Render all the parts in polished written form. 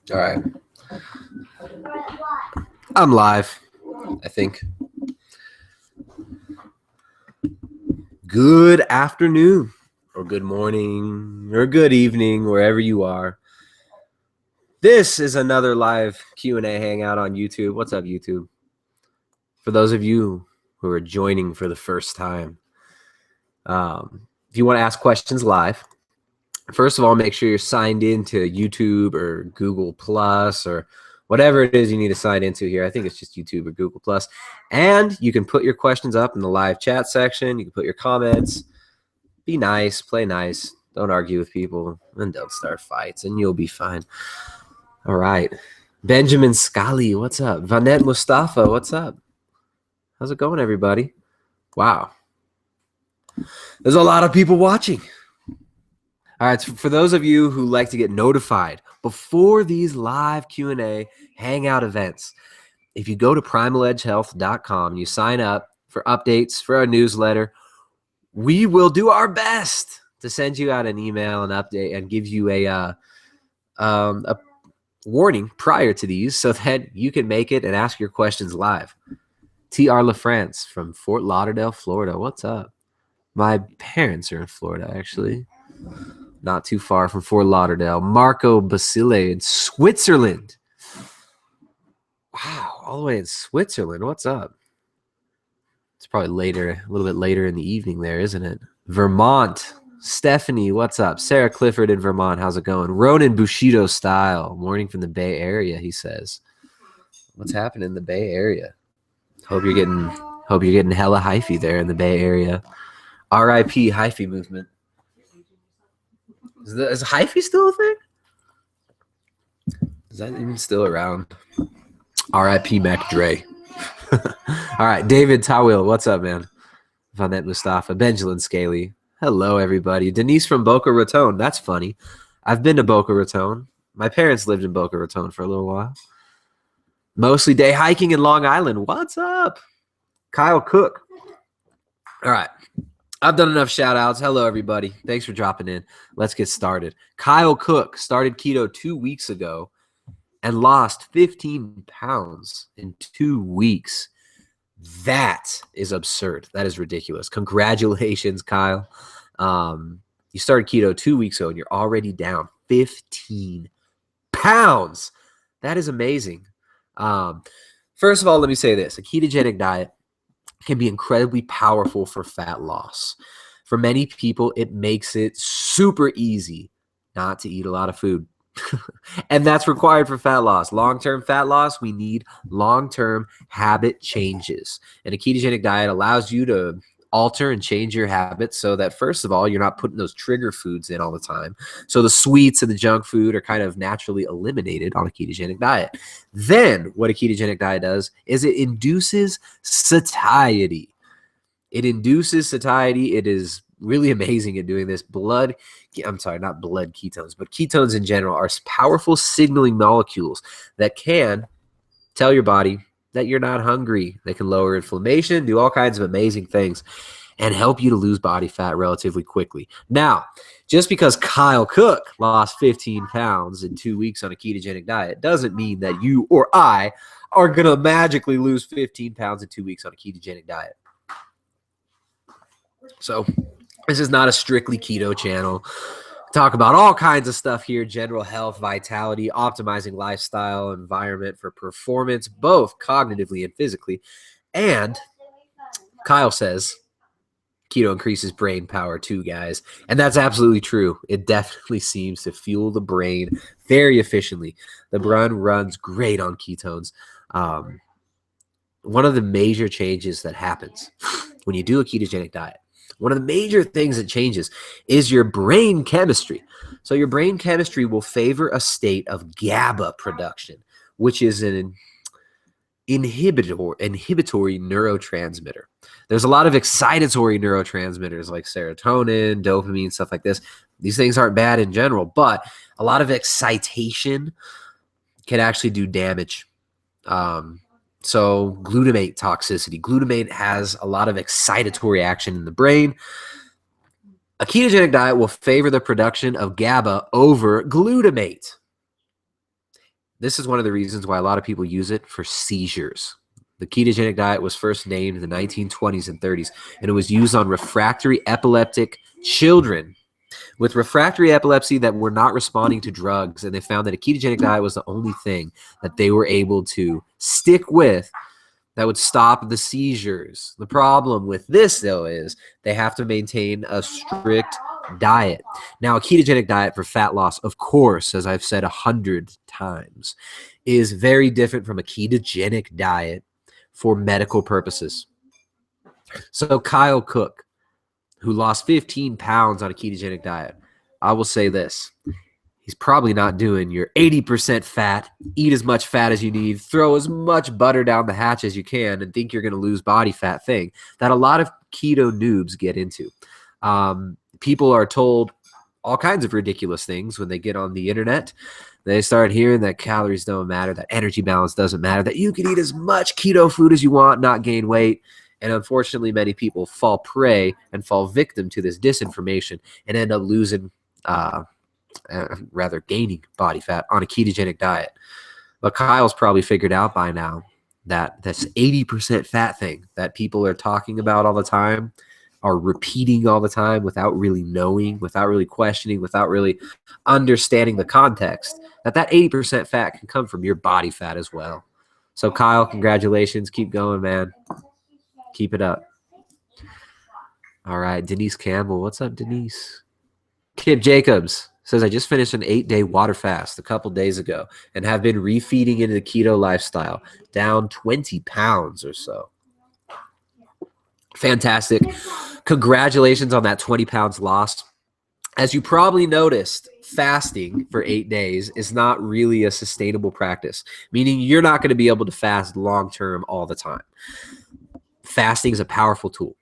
All right. I'm live, I think. Good afternoon, or good morning, or good evening, wherever you are. This is another live Q&A hangout on YouTube. What's up, YouTube? For those of you who are joining for the first time, if you want to ask questions live, first of all, make sure you're signed into YouTube or Google Plus or whatever it is you need to sign into here. I think it's just YouTube or Google Plus. And you can put your questions up in the live chat section. You can put your comments. Be nice, play nice. Don't argue with people, and don't start fights, and you'll be fine. All right. Benjamin Scali, what's up? Vanette Mustafa, what's up? How's it going, everybody? Wow. There's a lot of people watching. All right, so for those of you who like to get notified before these live Q&A hangout events, if you go to primaledgehealth.com and you sign up for updates for our newsletter, we will do our best to send you out an email, an update, and give you a warning prior to these so that you can make it and ask your questions live. T.R. LaFrance from Fort Lauderdale, Florida. What's up? My parents are in Florida, actually. Not too far from Fort Lauderdale. Marco Basile in Switzerland. Wow, all the way in Switzerland. What's up? It's probably later, a little bit later in the evening there, isn't it? Vermont. Stephanie, what's up? Sarah Clifford in Vermont. How's it going? Ronan Bushido style. Morning from the Bay Area, he says. What's happening in the Bay Area? Hope you're getting hella hyphy there in the Bay Area. R.I.P. hyphy movement. Is hyphy still a thing? Is that even still around? R.I.P. Mac Dre. All right, David Tawil, what's up, man? Vanette Mustafa, Benjamin Scaly. Hello, everybody. Denise from Boca Raton. That's funny. I've been to Boca Raton. My parents lived in Boca Raton for a little while. Mostly day hiking in Long Island. What's up? Kyle Cook. All right. I've done enough shout outs. Hello, everybody. Thanks for dropping in. Let's get started. Kyle Cook started keto 2 weeks ago and lost 15 pounds in 2 weeks. That is absurd. That is ridiculous. Congratulations, Kyle. You started keto 2 weeks ago and you're already down 15 pounds. That is amazing. First of all, let me say this. A ketogenic diet can be incredibly powerful for fat loss. For many people, it makes it super easy not to eat a lot of food. And that's required for fat loss. Long-term fat loss, we need long-term habit changes. And a ketogenic diet allows you to alter and change your habits so that, first of all, you're not putting those trigger foods in all the time. So the sweets and the junk food are kind of naturally eliminated on a ketogenic diet. Then what a ketogenic diet does is it induces satiety. It induces satiety. It is really amazing at doing this. Not blood ketones, but ketones in general are powerful signaling molecules that can tell your body that you're not hungry. They can lower inflammation, do all kinds of amazing things, and help you to lose body fat relatively quickly. Now, just because Kyle Cook lost 15 pounds in 2 weeks on a ketogenic diet doesn't mean that you or I are going to magically lose 15 pounds in 2 weeks on a ketogenic diet. So this is not a strictly keto channel. Talk about all kinds of stuff here: general health, vitality, optimizing lifestyle, environment for performance, both cognitively and physically. And Kyle says keto increases brain power too, guys. And that's absolutely true. It definitely seems to fuel the brain very efficiently. The brain runs great on ketones. One of the major changes that happens when you do a ketogenic diet, one of the major things that changes is your brain chemistry. So your brain chemistry will favor a state of GABA production, which is an inhibitory neurotransmitter. There's a lot of excitatory neurotransmitters like serotonin, dopamine, stuff like this. These things aren't bad in general, but a lot of excitation can actually do damage. So glutamate toxicity. Glutamate has a lot of excitatory action in the brain. A ketogenic diet will favor the production of GABA over glutamate. This is one of the reasons why a lot of people use it for seizures. The ketogenic diet was first named in the 1920s and 30s, and it was used on refractory epileptic children with refractory epilepsy that were not responding to drugs. And they found that a ketogenic diet was the only thing that they were able to stick with that would stop the seizures. The problem with this, though, is they have to maintain a strict diet. Now, a ketogenic diet for fat loss, of course, as I've said 100 times, is very different from a ketogenic diet for medical purposes. So Kyle Cook, who lost 15 pounds on a ketogenic diet, I will say this. He's probably not doing your 80% fat, eat as much fat as you need, throw as much butter down the hatch as you can, and think you're going to lose body fat thing that a lot of keto noobs get into. People are told all kinds of ridiculous things when they get on the internet. They start hearing that calories don't matter, that energy balance doesn't matter, that you can eat as much keto food as you want, not gain weight. And unfortunately, many people fall prey and fall victim to this disinformation and end up losing rather gaining body fat on a ketogenic diet. But Kyle's probably figured out by now that this 80% fat thing that people are talking about all the time, are repeating all the time without really knowing, without really questioning, without really understanding the context, that 80% fat can come from your body fat as well. So Kyle, congratulations. Keep going, man. Keep it up. All right, Denise Campbell. What's up, Denise? Kip Jacobs says, I just finished an 8-day water fast a couple days ago and have been refeeding into the keto lifestyle, down 20 pounds or so. Fantastic. Congratulations on that 20 pounds lost. As you probably noticed, fasting for 8 days is not really a sustainable practice, meaning you're not going to be able to fast long-term all the time. Fasting is a powerful tool.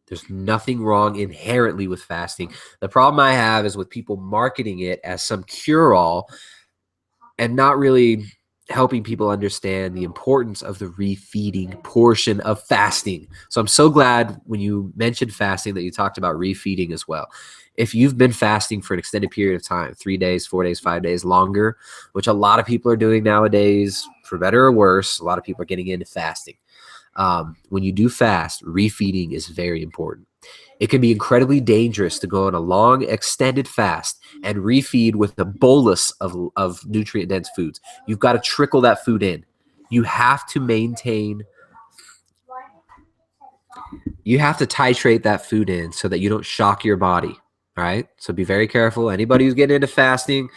There's nothing wrong inherently with fasting. The problem I have is with people marketing it as some cure-all and not really helping people understand the importance of the refeeding portion of fasting. So I'm so glad when you mentioned fasting that you talked about refeeding as well. If you've been fasting for an extended period of time, 3 days, 4 days, 5 days, longer, which a lot of people are doing nowadays, for better or worse, a lot of people are getting into fasting. When you do fast, refeeding is very important. It can be incredibly dangerous to go on a long, extended fast and refeed with a bolus of nutrient-dense foods. You've got to trickle that food in. You have to titrate that food in so that you don't shock your body. All right? So be very careful. Anybody who's getting into fasting,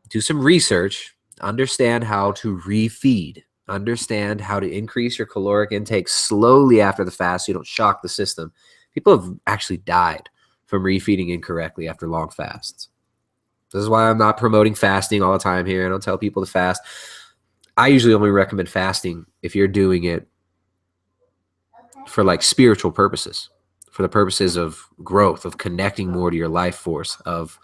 do some research. Understand how to refeed. Understand how to increase your caloric intake slowly after the fast so you don't shock the system. People have actually died from refeeding incorrectly after long fasts. This is why I'm not promoting fasting all the time here. I don't tell people to fast. I usually only recommend fasting if you're doing it for like spiritual purposes, for the purposes of growth, of connecting more to your life force, of,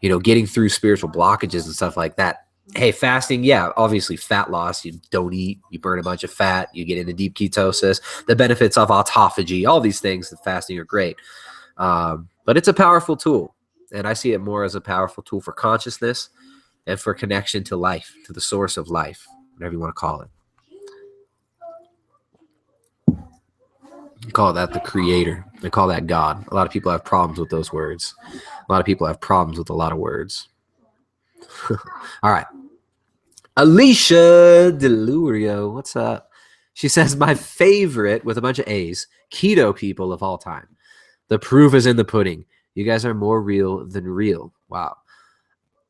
getting through spiritual blockages and stuff like that. Hey, fasting, yeah, obviously fat loss. You don't eat, you burn a bunch of fat, you get into deep ketosis, the benefits of autophagy, all these things that fasting are great. But it's a powerful tool. And I see it more as a powerful tool for consciousness and for connection to life, to the source of life, whatever you want to call it. You call that the creator. They call that God. A lot of people have problems with those words. A lot of people have problems with a lot of words. All right. Alicia Delurio, what's up? She says, my favorite, with a bunch of A's, keto people of all time. The proof is in the pudding. You guys are more real than real. Wow.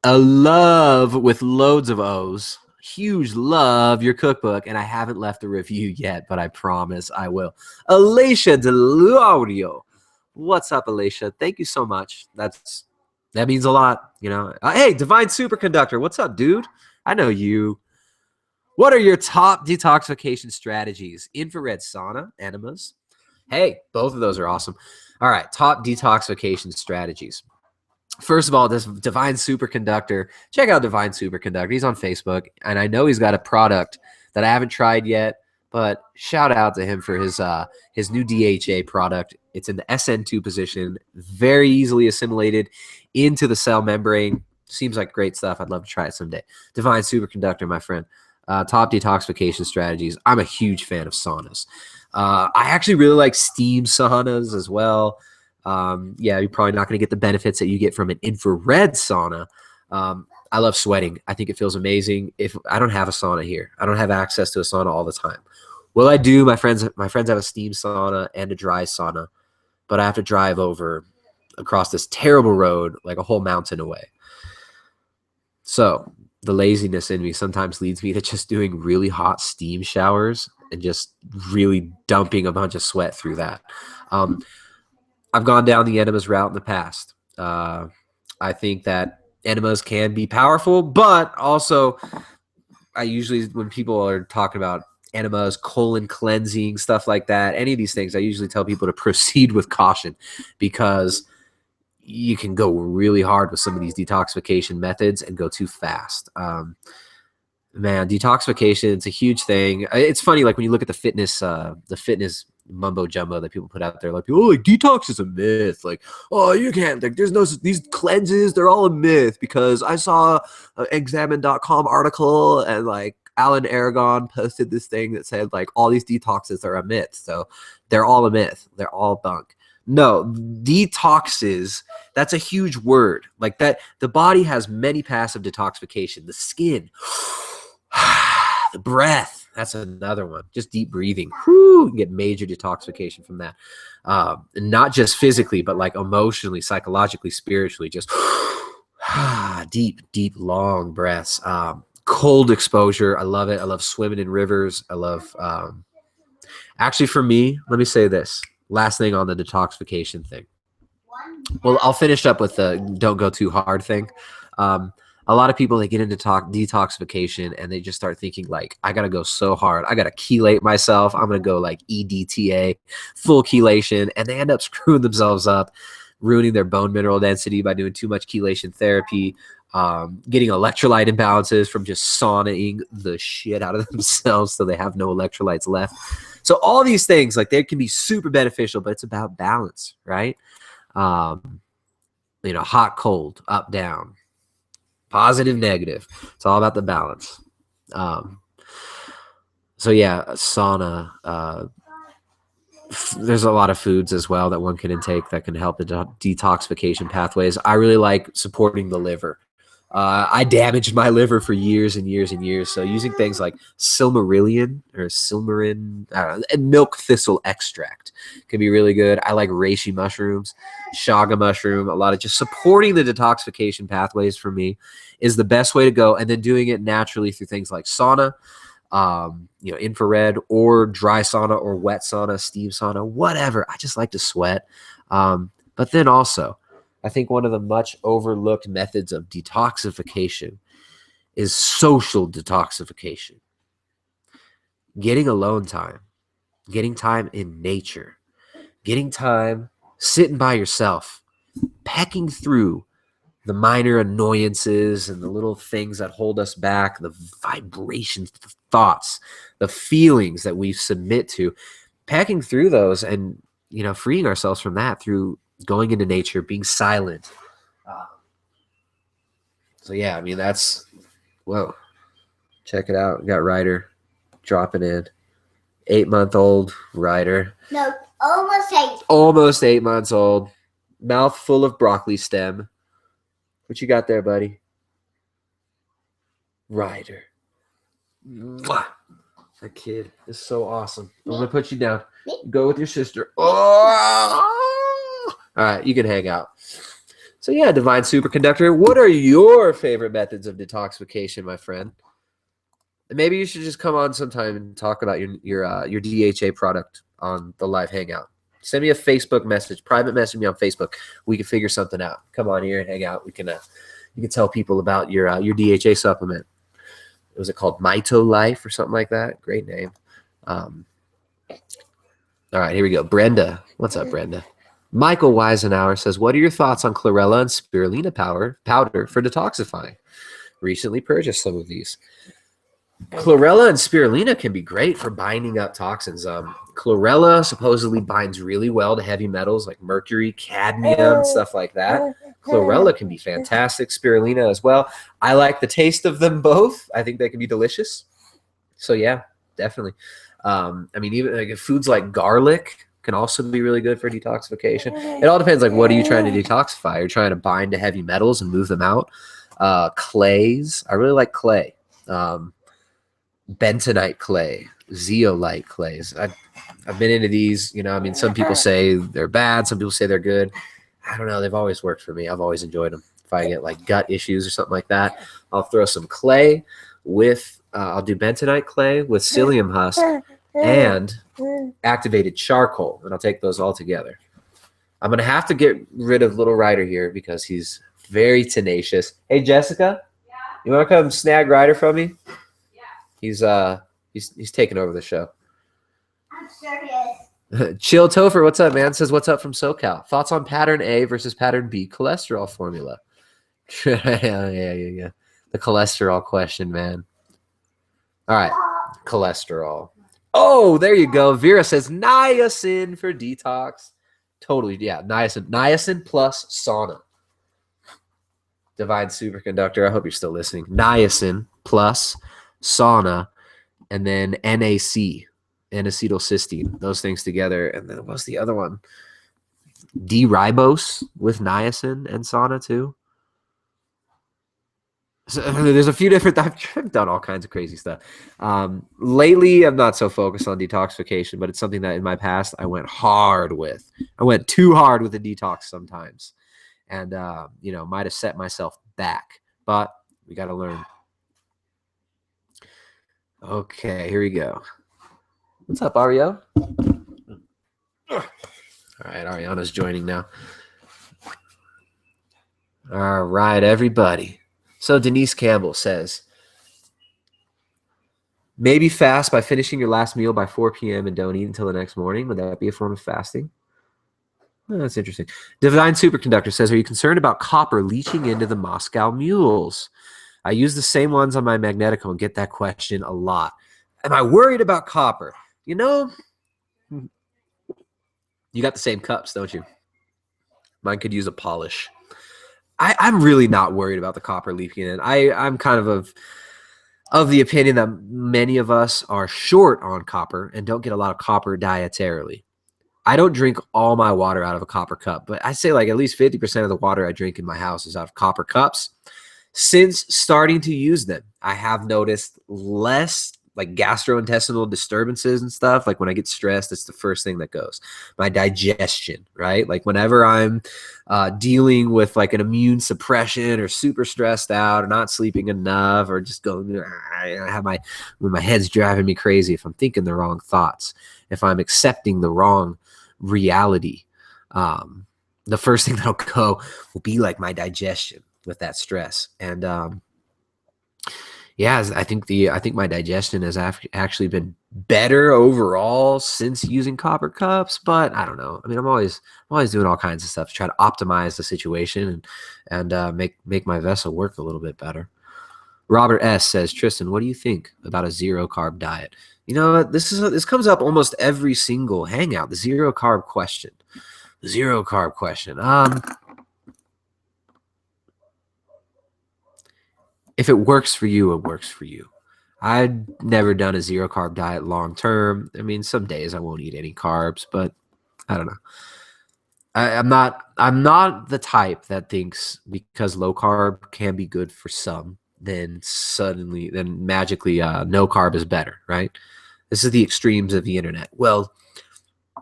A love with loads of O's. Huge love your cookbook, and I haven't left a review yet, but I promise I will. Alicia Delurio. What's up, Alicia? Thank you so much. That means a lot, Hey, Divine Superconductor, what's up, dude? I know you. What are your top detoxification strategies? Infrared sauna, enemas. Hey, both of those are awesome. All right, top detoxification strategies. First of all, this Divine Superconductor. Check out Divine Superconductor. He's on Facebook, and I know he's got a product that I haven't tried yet, but shout out to him for his new DHA product. It's in the SN2 position, very easily assimilated into the cell membrane. Seems like great stuff. I'd love to try it someday. Divine Superconductor, my friend. Top detoxification strategies. I'm a huge fan of saunas. I actually really like steam saunas as well. Yeah, you're probably not going to get the benefits that you get from an infrared sauna. I love sweating. I think it feels amazing. If I don't have a sauna here, I don't have access to a sauna all the time. Well, I do. My friends have a steam sauna and a dry sauna, but I have to drive across this terrible road, like a whole mountain away. So the laziness in me sometimes leads me to just doing really hot steam showers and just really dumping a bunch of sweat through that. I've gone down the enemas route in the past. I think that enemas can be powerful, but also I usually, when people are talking about enemas, colon cleansing, stuff like that, any of these things, I usually tell people to proceed with caution, because you can go really hard with some of these detoxification methods and go too fast. Man, detoxification, it's a huge thing. It's funny, like when you look at the fitness mumbo jumbo that people put out there, like, oh, like detox is a myth. Like, oh, you can't, like, there's no, these cleanses, they're all a myth, because I saw an examine.com article and like Alan Aragon posted this thing that said like all these detoxes are a myth. So they're all a myth. They're all bunk. No, detoxes, that's a huge word. Like that, the body has many paths of detoxification. The skin, the breath, that's another one. Just deep breathing. You can get major detoxification from that. Not just physically, but like emotionally, psychologically, spiritually, just deep, deep, long breaths. Cold exposure. I love it. I love swimming in rivers. I love, actually for me, let me say this. Last thing on the detoxification thing. Well, I'll finish up with the don't go too hard thing. A lot of people, they get into detoxification and they just start thinking like, I got to go so hard. I got to chelate myself. I'm going to go like EDTA, full chelation. And they end up screwing themselves up, ruining their bone mineral density by doing too much chelation therapy, getting electrolyte imbalances from just saunaing the shit out of themselves so they have no electrolytes left. So all these things, like, they can be super beneficial, but it's about balance, right? Hot, cold, up, down, positive, negative. It's all about the balance. So yeah, sauna. There's a lot of foods as well that one can intake that can help the detoxification pathways. I really like supporting the liver. I damaged my liver for years and years and years. So using things like silmarillion and milk thistle extract can be really good. I like reishi mushrooms, chaga mushroom. A lot of just supporting the detoxification pathways for me is the best way to go. And then doing it naturally through things like sauna, infrared or dry sauna or wet sauna, steam sauna, whatever. I just like to sweat. But then also, I think one of the much overlooked methods of detoxification is social detoxification. Getting alone time, getting time in nature, getting time sitting by yourself, pecking through the minor annoyances and the little things that hold us back, the vibrations, the thoughts, the feelings that we submit to, pecking through those and, freeing ourselves from that through going into nature, being silent. So yeah, I mean, that's, whoa, check it out. We got Ryder dropping in. 8-month-old Ryder. No, almost 8. Almost 8 months old. Mouth full of broccoli stem. What you got there, buddy? Ryder. Mwah. That kid is so awesome. I'm going to put you down. Go with your sister. Oh! All right, you can hang out. So yeah, Divine Superconductor, what are your favorite methods of detoxification, my friend? And maybe you should just come on sometime and talk about your DHA product on the live Hangout. Send me a Facebook message, private message me on Facebook. We can figure something out. Come on here and hang out. We can you can tell people about your DHA supplement. Was it called Mito Life or something like that? Great name. All right, here we go. Brenda, what's up, Brenda? Michael Weisenauer says, what are your thoughts on chlorella and spirulina powder for detoxifying? Recently purchased some of these. Chlorella and spirulina can be great for binding up toxins. Chlorella supposedly binds really well to heavy metals like mercury, cadmium, stuff like that. Chlorella can be fantastic. Spirulina as well. I like the taste of them both. I think they can be delicious. So yeah, definitely. I mean, even like foods like garlic can also be really good for detoxification. It all depends. Like, what are you trying to detoxify? You're trying to bind to heavy metals and move them out. Clays. I really like clay. Bentonite clay, zeolite clays. I've been into these. You know, I mean, some people say they're bad. Some people say they're good. I don't know. They've always worked for me. I've always enjoyed them. If I get like gut issues or something like that, I'll throw some clay with. I'll do bentonite clay with psyllium husk and activated charcoal, and I'll take those all together. I'm gonna have to get rid of little Ryder here because he's very tenacious. Hey, Jessica, you want to come snag Ryder from me? He's taking over the show. I'm serious. Chill Topher, what's up, man? Says what's up from SoCal. Thoughts on pattern A versus pattern B cholesterol formula? yeah. The cholesterol question, man. All right, cholesterol. Oh, there you go. Vera says niacin for detox. Totally, yeah. Niacin plus sauna. Divine superconductor. I hope you're still listening. Niacin plus sauna, and then NAC, N-acetylcysteine. Those things together. And then what's the other one? D-ribose with niacin and sauna too. So, there's a few different. I've done all kinds of crazy stuff. Lately, I'm not so focused on detoxification, but it's something that in my past I went hard with. I went too hard with the detox sometimes, and might have set myself back. But we got to learn. Okay, here we go. What's up, Ario? All right, Ariana's joining now. All right, everybody. So Denise Campbell says, maybe fast by finishing your last meal by 4 p.m. and don't eat until the next morning. Would that be a form of fasting? Oh, that's interesting. Divine Superconductor says, are you concerned about copper leaching into the Moscow mules? I use the same ones on my Magnetico and get that question a lot. Am I worried about copper? You know, you got the same cups, don't you? Mine could use a polish. I'm really not worried about the copper leaking in. I'm kind of the opinion that many of us are short on copper and don't get a lot of copper dietarily. I don't drink all my water out of a copper cup, but I say like at least 50% of the water I drink in my house is out of copper cups. Since starting to use them, I have noticed less like gastrointestinal disturbances and stuff. Like when I get stressed, it's the first thing that goes. My digestion, right? Like whenever I'm dealing with like an immune suppression or super stressed out or not sleeping enough or just going, I have when my head's driving me crazy, if I'm thinking the wrong thoughts, if I'm accepting the wrong reality, the first thing that'll go will be like my digestion with that stress. And I think my digestion has actually been better overall since using copper cups, but I don't know. I mean, I'm always doing all kinds of stuff to try to optimize the situation and make my vessel work a little bit better. Robert S says, Tristan, what do you think about a zero carb diet? You know, this comes up almost every single hangout. The zero carb question. If it works for you, it works for you. I've never done a zero carb diet long term. I mean, some days I won't eat any carbs, but I don't know. I'm not the type that thinks because low carb can be good for some, then magically no carb is better, right? This is the extremes of the internet. Well,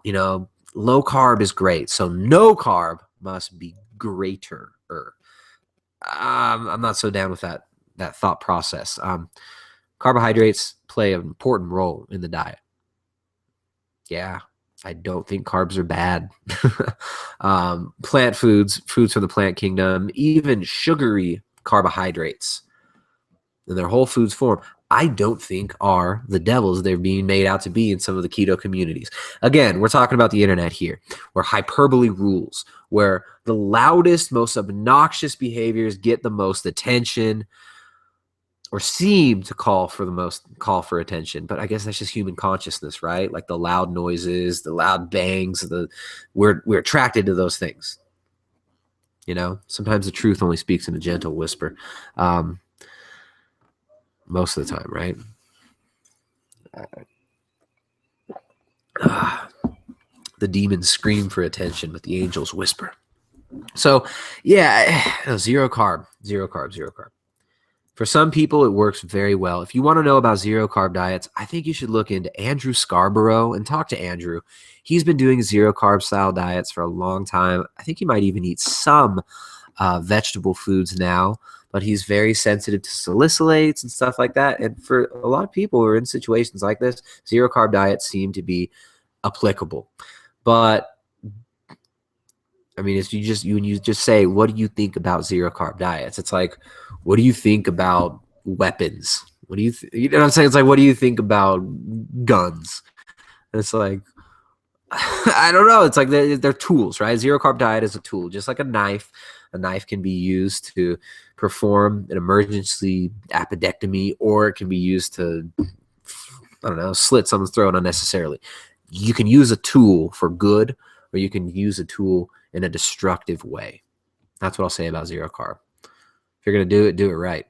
low carb is great, so no carb must be greater. I'm not so down with that thought process. Carbohydrates play an important role in the diet. Yeah, I don't think carbs are bad. Plant foods from the plant kingdom, even sugary carbohydrates in their whole foods form, I don't think are the devils they're being made out to be in some of the keto communities. Again, we're talking about the internet here, where hyperbole rules, where the loudest, most obnoxious behaviors get the most attention or seem to call for attention. But I guess that's just human consciousness, right? Like the loud noises, the loud bangs, we're attracted to those things. You know, sometimes the truth only speaks in a gentle whisper. Most of the time, right? The demons scream for attention, but the angels whisper. So, yeah, zero carb. For some people, it works very well. If you want to know about zero carb diets, I think you should look into Andrew Scarborough and talk to Andrew. He's been doing zero carb style diets for a long time. I think he might even eat some vegetable foods now, but he's very sensitive to salicylates and stuff like that. And for a lot of people who are in situations like this, zero carb diets seem to be applicable. But I mean, it's when you just say, what do you think about zero carb diets? It's like, what do you think about weapons? What do you know what I'm saying? It's like, what do you think about guns? And it's like, I don't know. It's like they're tools, right? Zero carb diet is a tool, just like a knife. A knife can be used to perform an emergency appendectomy, or it can be used to, I don't know, slit someone's throat unnecessarily. You can use a tool for good, or you can use a tool in a destructive way. That's what I'll say about zero carb. If you're going to do it right.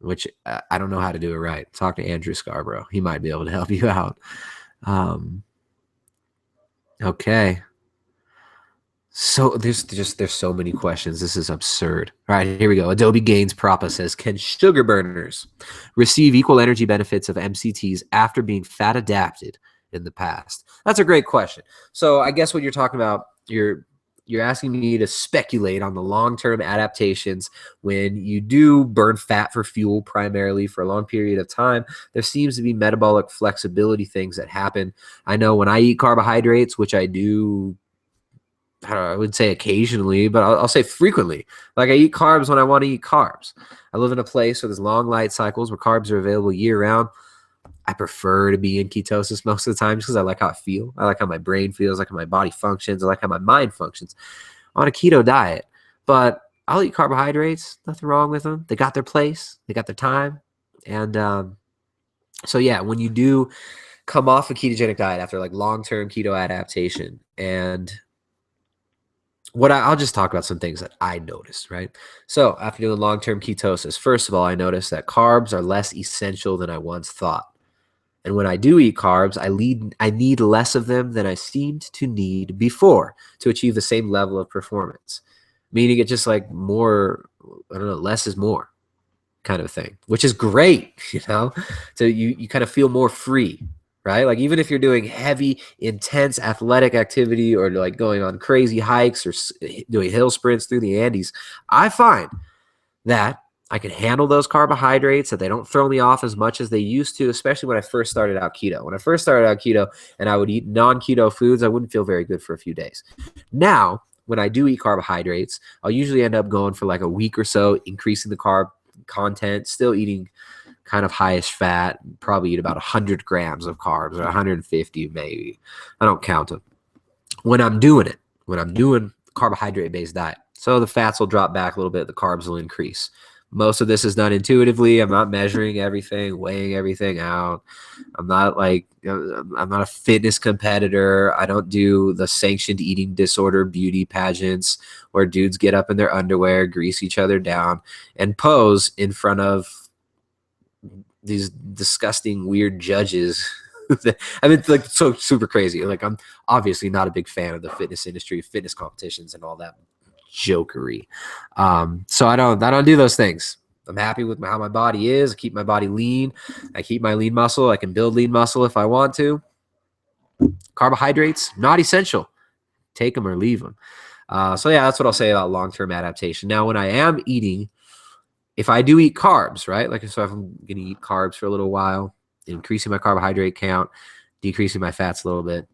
Which I don't know how to do it right. Talk to Andrew Scarborough. He might be able to help you out. Okay. So there's so many questions. This is absurd. All right, here we go. Adobe Gaines Propa says, can sugar burners receive equal energy benefits of MCTs after being fat adapted in the past? That's a great question. So I guess what you're talking about, you're asking me to speculate on the long-term adaptations when you do burn fat for fuel primarily for a long period of time. There seems to be metabolic flexibility things that happen. I know when I eat carbohydrates, which I do, I would say occasionally, but I'll say frequently. Like I eat carbs when I want to eat carbs. I live in a place where there's long light cycles where carbs are available year round. I prefer to be in ketosis most of the time just because I like how I feel. I like how my brain feels, I like how my body functions. I like how my mind functions on a keto diet. But I'll eat carbohydrates. Nothing wrong with them. They got their place. They got their time. And so, yeah, when you do come off a ketogenic diet after like long-term keto adaptation, and I'll just talk about some things that I noticed, right? So after doing long-term ketosis, first of all, I noticed that carbs are less essential than I once thought. And when I do eat carbs, I need less of them than I seemed to need before to achieve the same level of performance. Meaning it's just like more, I don't know, less is more kind of thing, which is great, you know? So you kind of feel more free, right? Like even if you're doing heavy, intense athletic activity or like going on crazy hikes or doing hill sprints through the Andes, I find that I can handle those carbohydrates, that they don't throw me off as much as they used to, especially when I first started out keto. When I first started out keto and I would eat non-keto foods, I wouldn't feel very good for a few days. Now, when I do eat carbohydrates, I'll usually end up going for like a week or so, increasing the carb content, still eating kind of highish fat, probably eat about 100 grams of carbs or 150 maybe. I don't count them. When I'm doing carbohydrate-based diet, so the fats will drop back a little bit, the carbs will increase. Most of this is done intuitively. I'm not measuring everything, weighing everything out. I'm not a fitness competitor. I don't do the sanctioned eating disorder beauty pageants where dudes get up in their underwear, grease each other down, and pose in front of these disgusting, weird judges. I mean, like so super crazy. Like I'm obviously not a big fan of the fitness industry, fitness competitions, and all that jokery. So I don't do those things. I'm happy with how my body is. I keep my body lean. I keep my lean muscle. I can build lean muscle if I want to. Carbohydrates, not essential. Take them or leave them. So yeah, that's what I'll say about long-term adaptation. Now, when I am eating, if I do eat carbs, right? Like so if I'm going to eat carbs for a little while, increasing my carbohydrate count, decreasing my fats a little bit,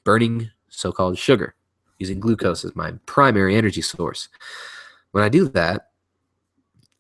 burning so-called sugar, using glucose as my primary energy source. When I do that,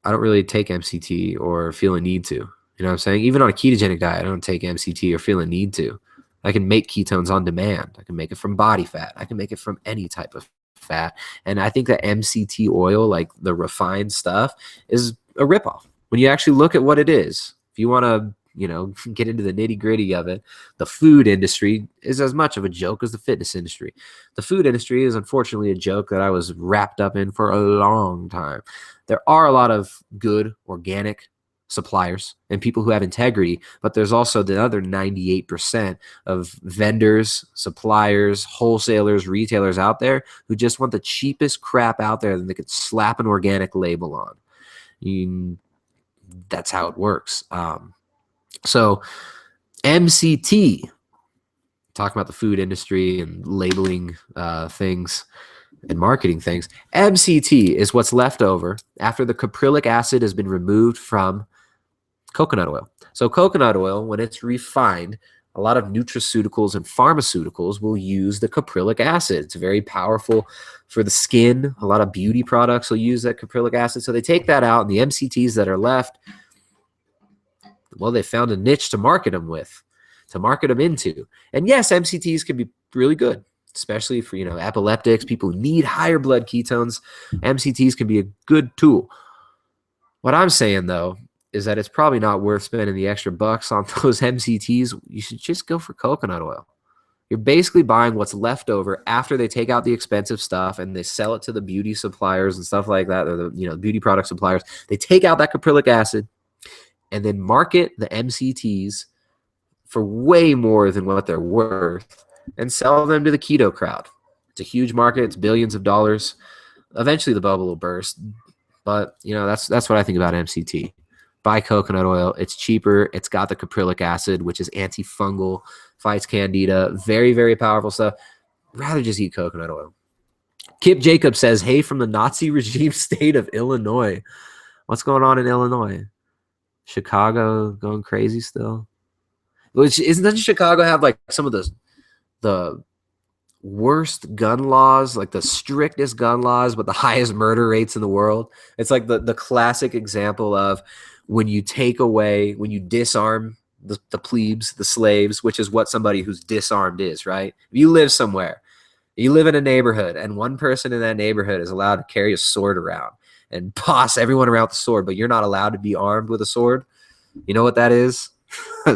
I don't really take MCT or feel a need to. You know what I'm saying? Even on a ketogenic diet, I don't take MCT or feel a need to. I can make ketones on demand. I can make it from body fat. I can make it from any type of fat. And I think that MCT oil, like the refined stuff, is a ripoff. When you actually look at what it is, if you want to get into the nitty gritty of it, the food industry is as much of a joke as the fitness industry. The food industry is unfortunately a joke that I was wrapped up in for a long time. There are a lot of good organic suppliers and people who have integrity, but there's also the other 98% of vendors, suppliers, wholesalers, retailers out there who just want the cheapest crap out there that they could slap an organic label on. That's how it works. So MCT, talking about the food industry and labeling things and marketing things. MCT is what's left over after the caprylic acid has been removed from coconut oil. So coconut oil, when it's refined, a lot of nutraceuticals and pharmaceuticals will use the caprylic acid. It's very powerful for the skin. A lot of beauty products will use that caprylic acid. So they take that out, and the MCTs that are left, well, they found a niche to market them with, to market them into. And yes, MCTs can be really good, especially for, epileptics, people who need higher blood ketones. MCTs can be a good tool. What I'm saying, though, is that it's probably not worth spending the extra bucks on those MCTs. You should just go for coconut oil. You're basically buying what's left over after they take out the expensive stuff and they sell it to the beauty suppliers and stuff like that, or the beauty product suppliers. They take out that caprylic acid and then market the MCTs for way more than what they're worth and sell them to the keto crowd. It's a huge market. It's billions of dollars. Eventually the bubble will burst. But, that's what I think about MCT. Buy coconut oil. It's cheaper. It's got the caprylic acid, which is antifungal, fights candida. Very, very powerful stuff. Rather just eat coconut oil. Kip Jacob says, hey, from the Nazi regime state of Illinois. What's going on in Illinois? Chicago going crazy still? Doesn't Chicago have like some of the worst gun laws, like the strictest gun laws, but the highest murder rates in the world? It's like the classic example of when you disarm the plebes, the slaves, which is what somebody who's disarmed is, right? If you live somewhere, you live in a neighborhood, and one person in that neighborhood is allowed to carry a sword around and boss everyone around with the sword, but you're not allowed to be armed with a sword. You know what that is?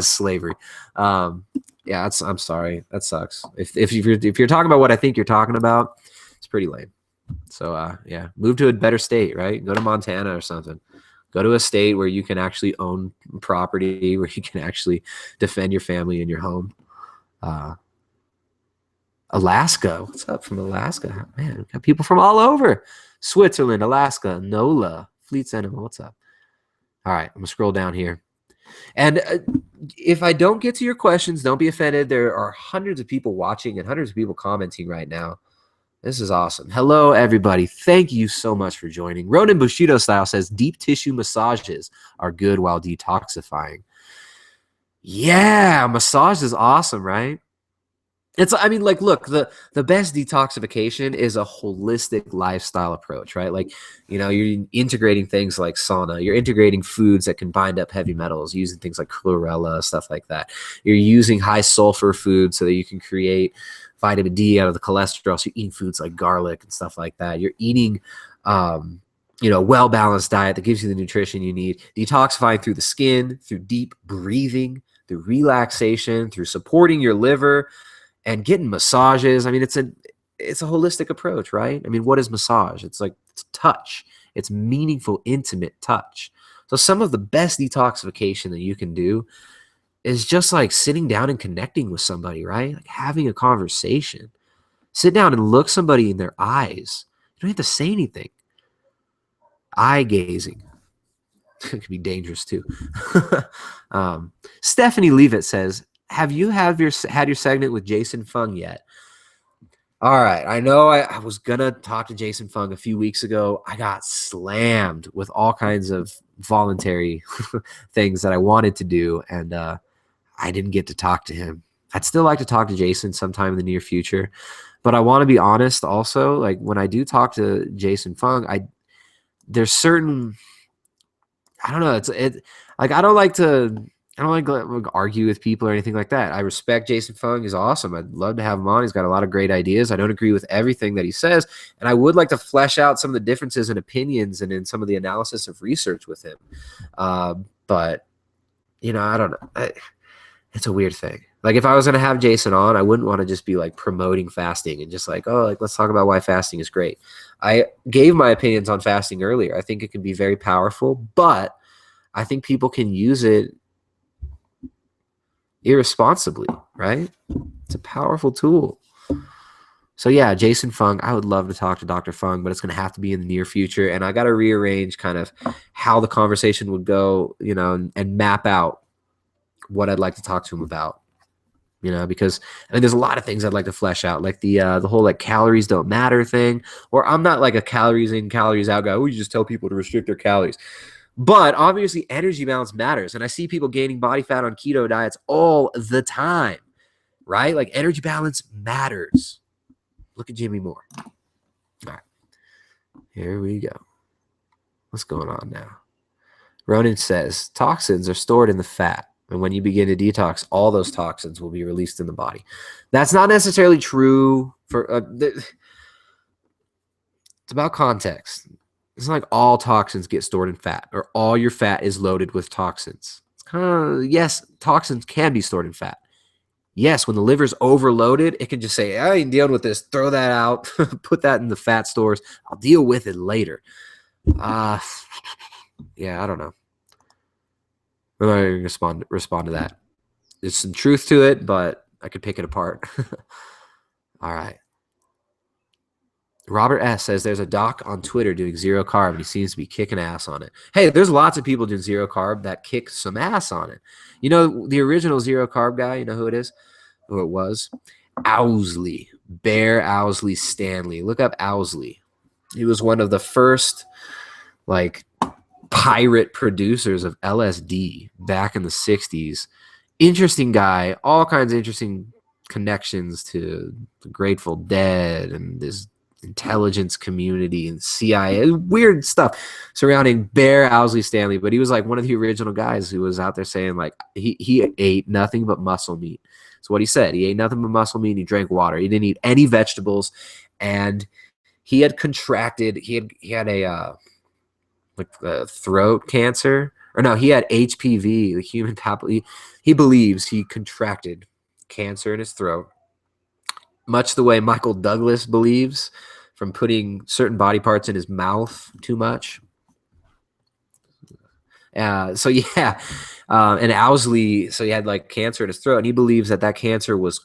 Slavery. Yeah, I'm sorry. That sucks. If you're talking about what I think you're talking about, it's pretty lame. So yeah, move to a better state, right? Go to Montana or something. Go to a state where you can actually own property, where you can actually defend your family and your home. Alaska. What's up from Alaska? Man, we got people from all over. Switzerland, Alaska, NOLA, Fleet Cinema. What's up? All right, I'm going to scroll down here. And if I don't get to your questions, don't be offended. There are hundreds of people watching and hundreds of people commenting right now. This is awesome. Hello, everybody. Thank you so much for joining. Ronan Bushido Style says deep tissue massages are good while detoxifying. Yeah, massage is awesome, right? Look, the best detoxification is a holistic lifestyle approach, right? Like, you're integrating things like sauna, you're integrating foods that can bind up heavy metals, using things like chlorella, stuff like that. You're using high sulfur foods so that you can create vitamin D out of the cholesterol. So you're eating foods like garlic and stuff like that. You're eating, well-balanced diet that gives you the nutrition you need, detoxifying through the skin, through deep breathing, through relaxation, through supporting your liver, and getting massages. I mean, it's a holistic approach, right? I mean, what is massage? It's touch. It's meaningful, intimate touch. So some of the best detoxification that you can do is just like sitting down and connecting with somebody, right? Like having a conversation. Sit down and look somebody in their eyes. You don't have to say anything. Eye gazing. It can be dangerous too. Stephanie Leavitt says, have you had your segment with Jason Fung yet? All right. I know I was going to talk to Jason Fung a few weeks ago. I got slammed with all kinds of voluntary things that I wanted to do, and I didn't get to talk to him. I'd still like to talk to Jason sometime in the near future, but I want to be honest also. Like when I do talk to Jason Fung, there's certain, I don't know. I don't like to argue with people or anything like that. I respect Jason Fung. He's awesome. I'd love to have him on. He's got a lot of great ideas. I don't agree with everything that he says, and I would like to flesh out some of the differences in opinions and in some of the analysis of research with him. But I don't know. It's a weird thing. Like if I was going to have Jason on, I wouldn't want to just be like promoting fasting and just like, oh, like let's talk about why fasting is great. I gave my opinions on fasting earlier. I think it can be very powerful, but I think people can use it irresponsibly, right? It's a powerful tool. So yeah, Jason Fung, I would love to talk to Dr. Fung, but it's going to have to be in the near future. And I got to rearrange kind of how the conversation would go, and map out what I'd like to talk to him about, because I mean, there's a lot of things I'd like to flesh out, like the whole like calories don't matter thing, or I'm not like a calories in, calories out guy. Oh, you just tell people to restrict their calories. But obviously energy balance matters. And I see people gaining body fat on keto diets all the time, right? Like energy balance matters. Look at Jimmy Moore. All right, here we go. What's going on now? Ronan says, toxins are stored in the fat. And when you begin to detox, all those toxins will be released in the body. That's not necessarily true it's about context. It's not like all toxins get stored in fat or all your fat is loaded with toxins. It's kind of, yes, toxins can be stored in fat. Yes, when the liver's overloaded, it can just say, I ain't dealing with this. Throw that out. Put that in the fat stores. I'll deal with it later. Yeah, I don't know. I'm not going to respond to that. There's some truth to it, but I could pick it apart. All right. Robert S. says there's a doc on Twitter doing zero carb, and he seems to be kicking ass on it. Hey, there's lots of people doing zero carb that kick some ass on it. The original zero carb guy, you know who it is? Who it was? Owsley. Bear Owsley Stanley. Look up Owsley. He was one of the first, like, pirate producers of LSD back in the 60s. Interesting guy. All kinds of interesting connections to the Grateful Dead and this intelligence community and CIA, weird stuff surrounding Bear Owsley Stanley. But he was like one of the original guys who was out there saying like he ate nothing but muscle meat. That's what he said. He ate nothing but muscle meat and he drank water. He didn't eat any vegetables, and he had contracted. He had a throat cancer, or no, he had HPV, the human papillary. He believes he contracted cancer in his throat, much the way Michael Douglas believes from putting certain body parts in his mouth too much. And Owsley, so he had like cancer in his throat, and he believes that cancer was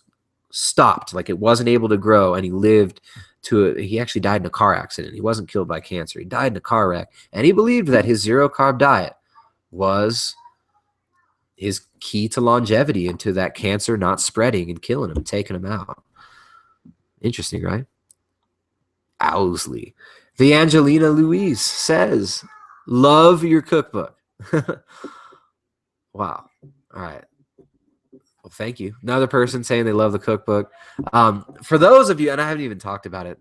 stopped, like it wasn't able to grow, and he lived he actually died in a car accident. He wasn't killed by cancer. He died in a car wreck, and he believed that his zero carb diet was his key to longevity and to that cancer not spreading and killing him, taking him out. Interesting, right? Owsley. The Angelina Louise says, love your cookbook. Wow. All right. Well, thank you. Another person saying they love the cookbook. For those of you, and I haven't even talked about it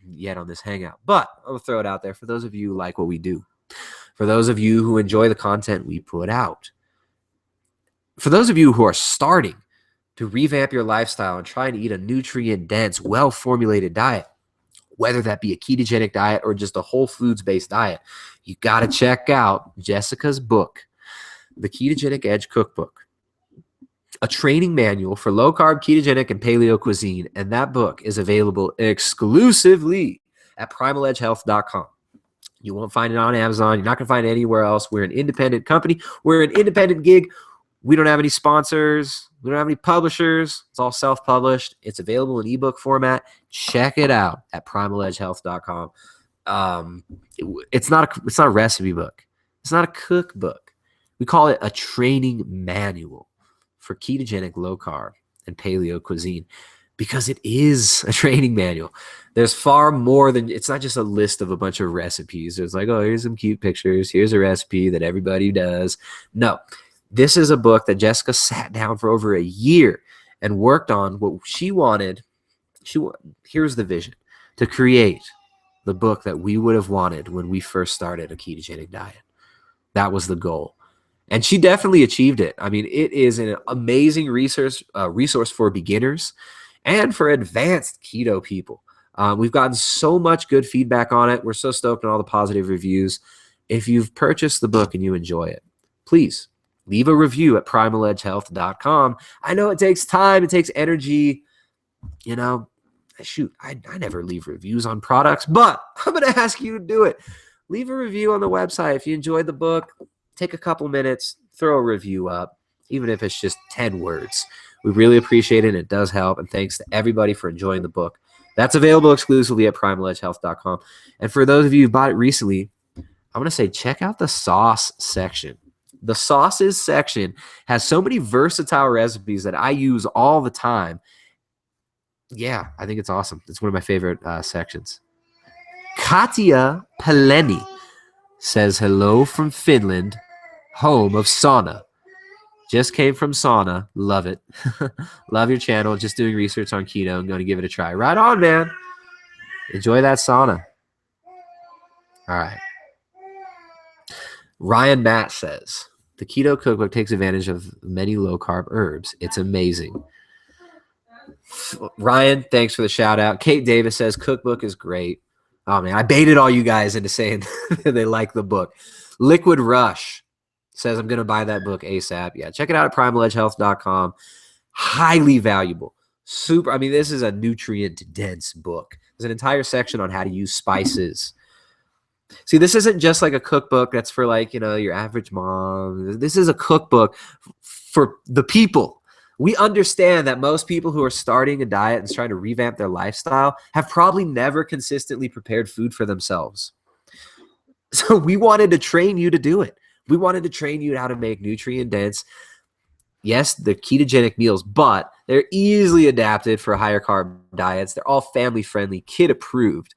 yet on this Hangout, but I'll throw it out there. For those of you who like what we do, for those of you who enjoy the content we put out, for those of you who are starting to revamp your lifestyle and trying to eat a nutrient-dense, well-formulated diet, whether that be a ketogenic diet or just a whole foods-based diet, you got to check out Jessica's book, The Ketogenic Edge Cookbook, a training manual for low-carb, ketogenic, and paleo cuisine. And that book is available exclusively at primaledgehealth.com. You won't find it on Amazon. You're not going to find it anywhere else. We're an independent company. We're an independent gig. We don't have any sponsors. We don't have any publishers. It's all self-published. It's available in ebook format. Check it out at primaledgehealth.com. It's not a recipe book. It's not a cookbook. We call it a training manual for ketogenic, low carb, and paleo cuisine, because it is a training manual. There's far more than, it's not just a list of a bunch of recipes. There's like, oh, here's some cute pictures. Here's a recipe that everybody does. No, this is a book that Jessica sat down for over a year and worked on what she wanted. Here's the vision: to create the book that we would have wanted when we first started a ketogenic diet. That was the goal. And she definitely achieved it. I mean, it is an amazing resource for beginners and for advanced keto people. We've gotten so much good feedback on it. We're so stoked on all the positive reviews. If you've purchased the book and you enjoy it, please leave a review at primaledgehealth.com. I know it takes time, it takes energy. You know, shoot, I never leave reviews on products, but I'm going to ask you to do it. Leave a review on the website. If you enjoyed the book, take a couple minutes, throw a review up, even if it's just 10 words. We really appreciate it, and it does help. And thanks to everybody for enjoying the book. That's available exclusively at primaledgehealth.com. And for those of you who bought it recently, I'm going to say check out the sauce section. The sauces section has so many versatile recipes that I use all the time. Yeah, I think it's awesome. It's one of my favorite sections. Katja Peleni says hello from Finland, home of sauna. Just came from sauna. Love it. Love your channel. Just doing research on keto. I'm going to give it a try. Right on, man. Enjoy that sauna. All right. Ryan Matt says, the keto cookbook takes advantage of many low-carb herbs. It's amazing. Ryan, thanks for the shout-out. Kate Davis says, cookbook is great. Oh, man, I baited all you guys into saying they like the book. Liquid Rush says, I'm going to buy that book ASAP. Yeah, check it out at primaledgehealth.com. Highly valuable. Super. I mean, this is a nutrient-dense book. There's an entire section on how to use spices. See, this isn't just like a cookbook that's for like, your average mom. This is a cookbook for the people. We understand that most people who are starting a diet and trying to revamp their lifestyle have probably never consistently prepared food for themselves. So we wanted to train you to do it. We wanted to train you how to make nutrient-dense, yes, the ketogenic meals, but they're easily adapted for higher carb diets. They're all family-friendly, kid-approved.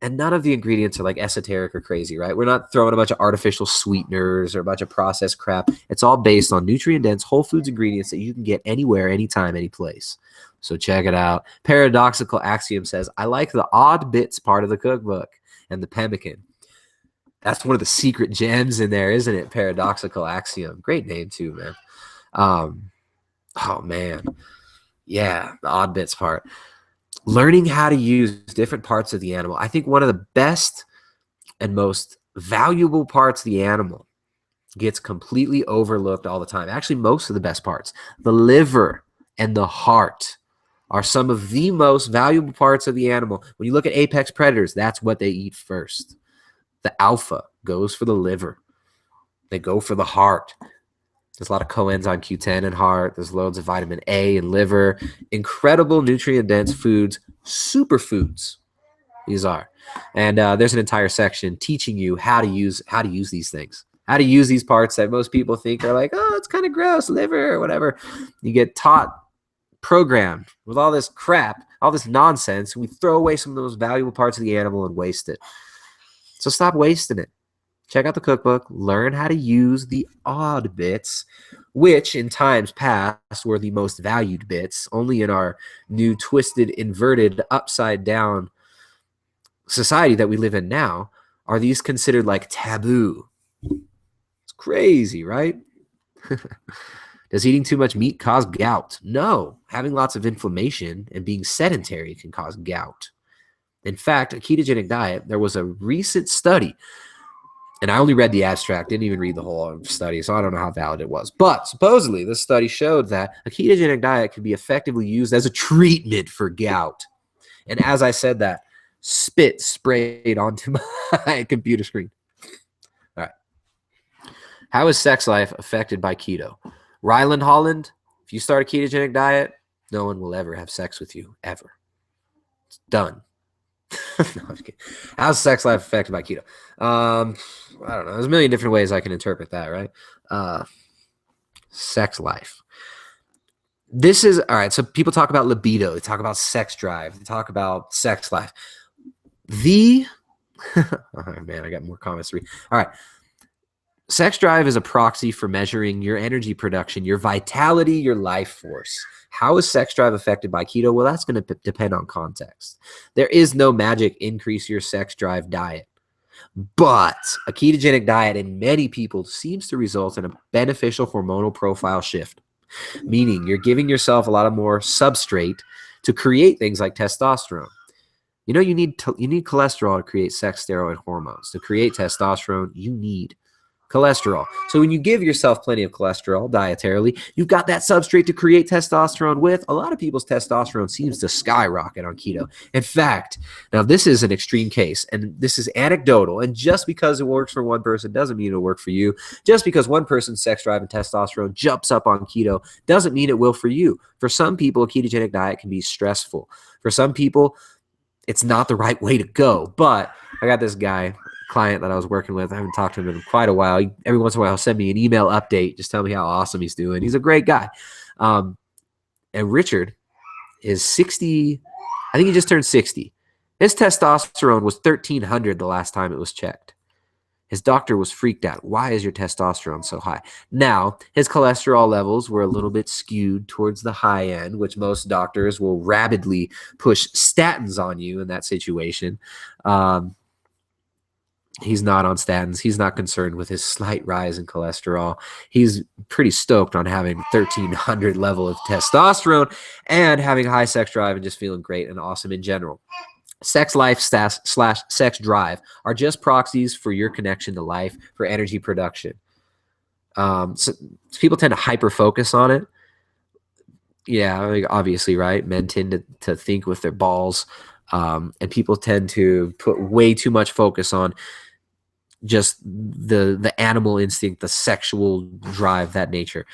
And none of the ingredients are like esoteric or crazy, right? We're not throwing a bunch of artificial sweeteners or a bunch of processed crap. It's all based on nutrient-dense, whole foods ingredients that you can get anywhere, anytime, any place. So check it out. Paradoxical Axiom says, I like the odd bits part of the cookbook and the pemmican. That's one of the secret gems in there, isn't it? Paradoxical Axiom. Great name too, man. Oh, man. Yeah, the odd bits part. Learning how to use different parts of the animal. I think one of the best and most valuable parts of the animal gets completely overlooked all the time. Actually, most of the best parts. The liver and the heart are some of the most valuable parts of the animal. When you look at apex predators, that's what they eat first. The alpha goes for the liver. They go for the heart. There's a lot of coenzyme Q10 in heart. There's loads of vitamin A in liver. Incredible nutrient-dense foods, superfoods. These are. And there's an entire section teaching you how to use these things, how to use these parts that most people think are like, oh, it's kind of gross, liver or whatever. You get taught, programmed with all this crap, all this nonsense. We throw away some of those valuable parts of the animal and waste it. So stop wasting it. Check out the cookbook. Learn how to use the odd bits, which in times past were the most valued bits. Only in our new twisted, inverted, upside down society that we live in now are these considered like taboo. It's crazy, right? Does eating too much meat cause gout? No. Having lots of inflammation and being sedentary can cause gout. In fact, a ketogenic diet, there was a recent study, and I only read the abstract, didn't even read the whole study, so I don't know how valid it was. But supposedly, this study showed that a ketogenic diet can be effectively used as a treatment for gout. And as I said that, spit sprayed onto my computer screen. All right. How is sex life affected by keto? Ryland Holland, if you start a ketogenic diet, no one will ever have sex with you, ever. It's done. No, I'm just kidding. How's sex life affected by keto? I don't know. There's a million different ways I can interpret that, right? Sex life. This is, all right, so people talk about libido. They talk about sex drive. They talk about sex life. Oh, man, I got more comments to read. All right. Sex drive is a proxy for measuring your energy production, your vitality, your life force. How is sex drive affected by keto? Well, that's going to depend on context. There is no magic increase your sex drive diet. But a ketogenic diet in many people seems to result in a beneficial hormonal profile shift, meaning you're giving yourself a lot of more substrate to create things like testosterone. You know, you need cholesterol to create sex steroid hormones. To create testosterone, you need cholesterol. So when you give yourself plenty of cholesterol dietarily, you've got that substrate to create testosterone with. A lot of people's testosterone seems to skyrocket on keto. In fact, now this is an extreme case, and this is anecdotal, and just because it works for one person doesn't mean it'll work for you. Just because one person's sex drive and testosterone jumps up on keto doesn't mean it will for you. For some people, a ketogenic diet can be stressful. For some people, it's not the right way to go. But I got this guy, client that I was working with. I haven't talked to him in quite a while. Every once in a while, he'll send me an email update, just tell me how awesome he's doing. He's a great guy. And Richard is 60. I think he just turned 60. His testosterone was 1,300 the last time it was checked. His doctor was freaked out. Why is your testosterone so high? Now, his cholesterol levels were a little bit skewed towards the high end, which most doctors will rapidly push statins on you in that situation. He's not on statins. He's not concerned with his slight rise in cholesterol. He's pretty stoked on having 1,300 level of testosterone and having high sex drive and just feeling great and awesome in general. Sex life / sex drive are just proxies for your connection to life, for energy production. So people tend to hyper focus on it. Yeah, like obviously, right? Men tend to think with their balls, and people tend to put way too much focus on just the animal instinct, the sexual drive, that nature.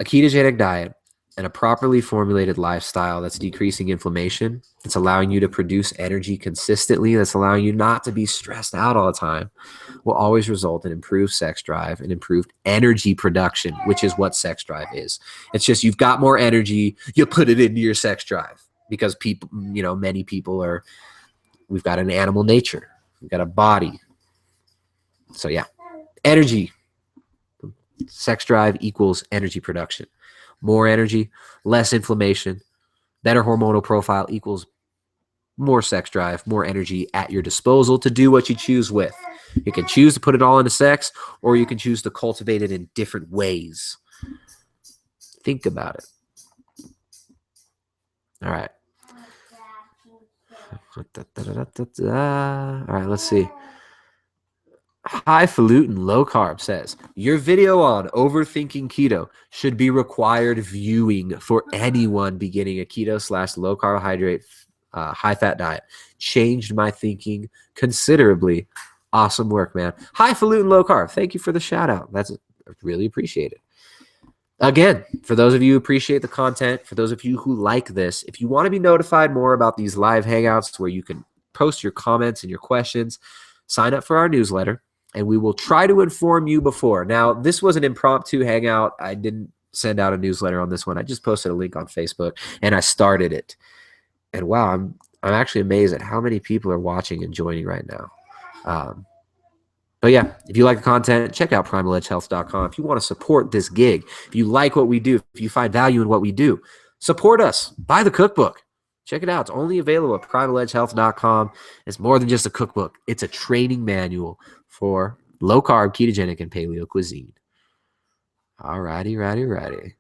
A ketogenic diet and a properly formulated lifestyle that's decreasing inflammation, that's allowing you to produce energy consistently, that's allowing you not to be stressed out all the time, will always result in improved sex drive and improved energy production, which is what sex drive is. It's just you've got more energy, you put it into your sex drive because people, many people we've got an animal nature. We've got a body. So yeah, energy. Sex drive equals energy production. More energy, less inflammation, better hormonal profile equals more sex drive, more energy at your disposal to do what you choose with. You can choose to put it all into sex, or you can choose to cultivate it in different ways. Think about it. All right. All right, let's see. Highfalutin Low Carb says, your video on overthinking keto should be required viewing for anyone beginning a keto / low carbohydrate, high fat diet. Changed my thinking considerably. Awesome work, man. Highfalutin Low Carb. Thank you for the shout out. That's really appreciated. Again, for those of you who appreciate the content, for those of you who like this, if you want to be notified more about these live hangouts where you can post your comments and your questions, sign up for our newsletter. And we will try to inform you before. Now, this was an impromptu hangout. I didn't send out a newsletter on this one. I just posted a link on Facebook, and I started it. And wow, I'm actually amazed at how many people are watching and joining right now. But yeah, if you like the content, check out primaledgehealth.com. If you want to support this gig, if you like what we do, if you find value in what we do, support us. Buy the cookbook. Check it out. It's only available at primaledgehealth.com. It's more than just a cookbook. It's a training manual for low-carb, ketogenic, and paleo cuisine. All righty. All right.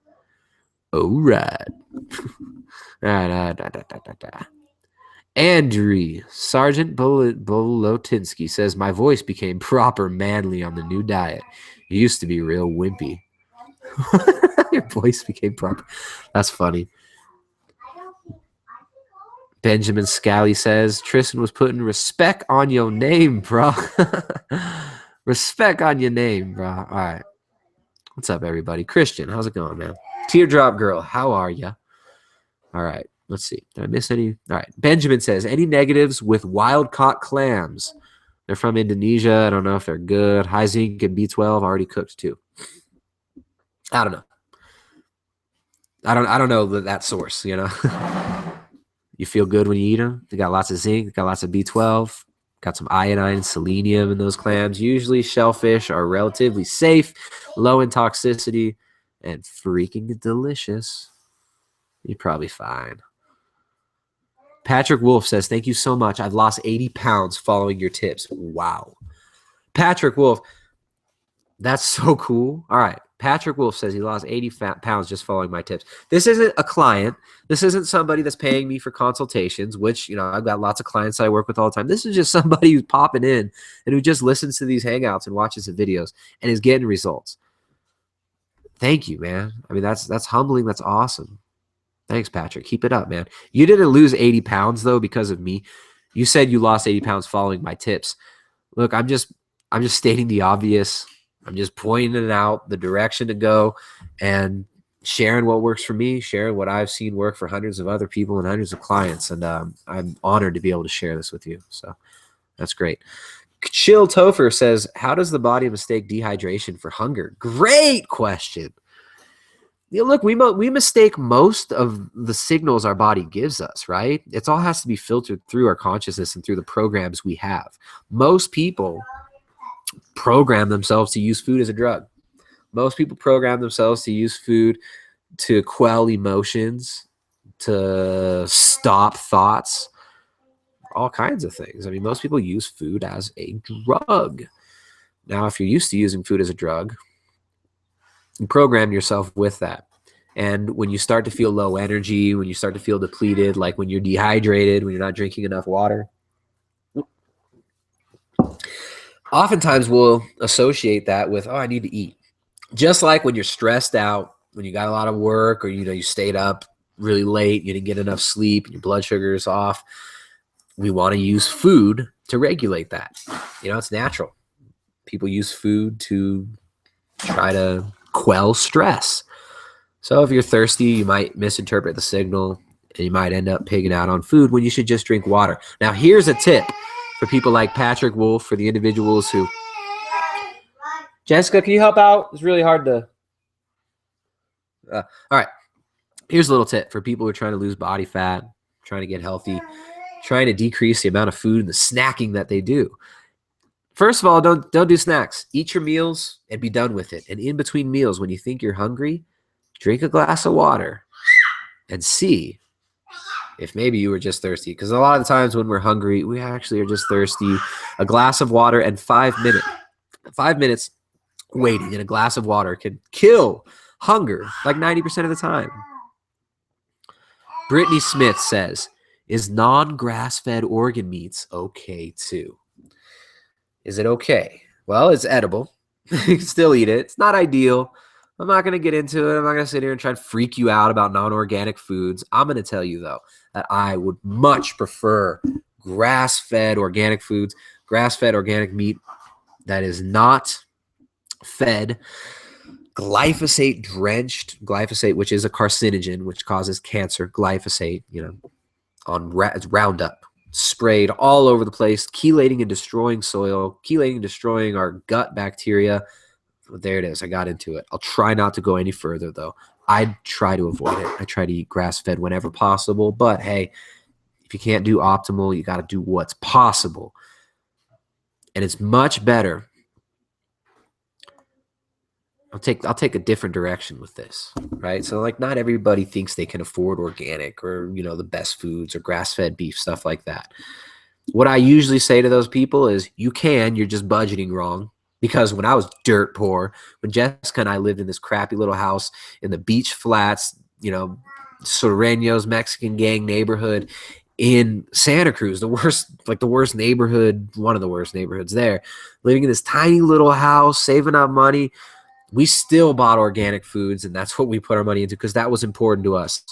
Andrew Sergeant Bolotinsky says, my voice became proper manly on the new diet. It used to be real wimpy. Your voice became proper. That's funny. Benjamin Scally says, Tristan was putting respect on your name, bro. Respect on your name, bro. All right. What's up, everybody? Christian, how's it going, man? Teardrop Girl, how are you? All right. Let's see. Did I miss any? All right. Benjamin says, any negatives with wild-caught clams? They're from Indonesia. I don't know if they're good. High zinc and B12 already cooked, too. I don't know. I don't know that source, You feel good when you eat them. They got lots of zinc, got lots of B12, got some iodine, selenium in those clams. Usually shellfish are relatively safe, low in toxicity, and freaking delicious. You're probably fine. Patrick Wolf says, thank you so much. I've lost 80 pounds following your tips. Wow. Patrick Wolf, that's so cool. All right. Patrick Wolf says he lost 80 pounds just following my tips. This isn't a client. This isn't somebody that's paying me for consultations, which, I've got lots of clients I work with all the time. This is just somebody who's popping in and who just listens to these Hangouts and watches the videos and is getting results. Thank you, man. I mean, that's humbling. That's awesome. Thanks, Patrick. Keep it up, man. You didn't lose 80 pounds, though, because of me. You said you lost 80 pounds following my tips. Look, I'm just stating the obvious. I'm just pointing out the direction to go and sharing what works for me, sharing what I've seen work for hundreds of other people and hundreds of clients. And I'm honored to be able to share this with you. So that's great. Chill Topher says, how does the body mistake dehydration for hunger? Great question. Look, we mistake most of the signals our body gives us, right? It all has to be filtered through our consciousness and through the programs we have. Most people program themselves to use food as a drug. Most people program themselves to use food to quell emotions, to stop thoughts, all kinds of things. I mean, most people use food as a drug. Now, if you're used to using food as a drug, you program yourself with that. And when you start to feel low energy, when you start to feel depleted, like when you're dehydrated, when you're not drinking enough water, oftentimes we'll associate that with, oh, I need to eat. Just like when you're stressed out, when you got a lot of work, or, you stayed up really late, you didn't get enough sleep, and your blood sugar is off. We want to use food to regulate that. It's natural. People use food to try to quell stress. So if you're thirsty, you might misinterpret the signal and you might end up pigging out on food when you should just drink water. Now, here's a tip for people like Patrick Wolf, for the individuals who... Jessica, can you help out? It's really hard to... all right. Here's a little tip for people who are trying to lose body fat, trying to get healthy, trying to decrease the amount of food and the snacking that they do. First of all, don't do snacks. Eat your meals and be done with it. And in between meals, when you think you're hungry, drink a glass of water and see if maybe you were just thirsty. Because a lot of the times when we're hungry, we actually are just thirsty. A glass of water and 5 minutes waiting in a glass of water can kill hunger like 90% of the time. Brittany Smith says, is non-grass-fed organ meats okay too? Is it okay? Well, it's edible. You can still eat it. It's not ideal. I'm not going to get into it. I'm not going to sit here and try and freak you out about non-organic foods. I'm going to tell you, though, that I would much prefer grass-fed organic foods, grass-fed organic meat that is not fed glyphosate-drenched, which is a carcinogen, which causes cancer, glyphosate, on Roundup, sprayed all over the place, chelating and destroying soil, chelating and destroying our gut bacteria. There it is. I got into it. I'll try not to go any further, though. I try to avoid it. I try to eat grass-fed whenever possible. But, hey, if you can't do optimal, you got to do what's possible. And it's much better. I'll take a different direction with this, right? So, like, not everybody thinks they can afford organic or, the best foods or grass-fed beef, stuff like that. What I usually say to those people is, you can, you're just budgeting wrong. Because when I was dirt poor, when Jessica and I lived in this crappy little house in the beach flats, Sureños Mexican gang neighborhood in Santa Cruz, the worst neighborhood, one of the worst neighborhoods there, living in this tiny little house, saving up money, we still bought organic foods, and that's what we put our money into because that was important to us.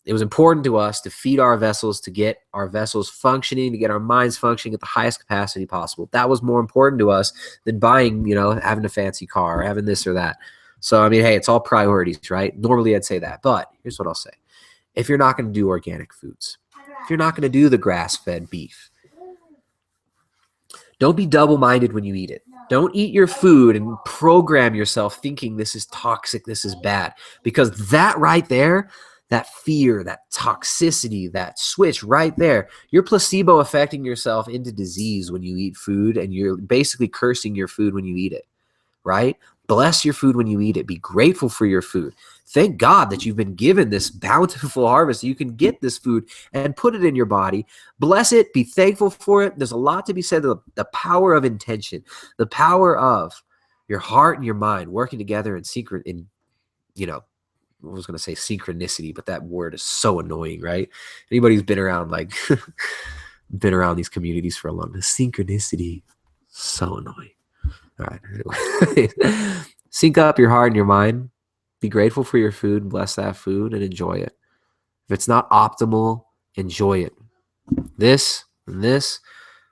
It was important to us to feed our vessels, to get our vessels functioning, to get our minds functioning at the highest capacity possible. That was more important to us than buying, having a fancy car or having this or that. So, I mean, hey, it's all priorities, right? Normally I'd say that, but here's what I'll say. If you're not going to do organic foods, if you're not going to do the grass-fed beef, don't be double-minded when you eat it. Don't eat your food and program yourself thinking this is toxic, this is bad, because that right there, that fear, that toxicity, that switch right there, you're placebo affecting yourself into disease when you eat food, and you're basically cursing your food when you eat it, right? Bless your food when you eat it. Be grateful for your food. Thank God that you've been given this bountiful harvest. You can get this food and put it in your body. Bless it. Be thankful for it. There's a lot to be said. The power of intention, the power of Your heart and your mind working together in you know, I was going to say synchronicity, but that word is so annoying, right? Anybody who's been around, like, been around these communities for a long time, synchronicity, so annoying. All right. Anyway. Sync up your heart and your mind. Be grateful for your food, bless that food, and enjoy it. If it's not optimal, enjoy it. This and this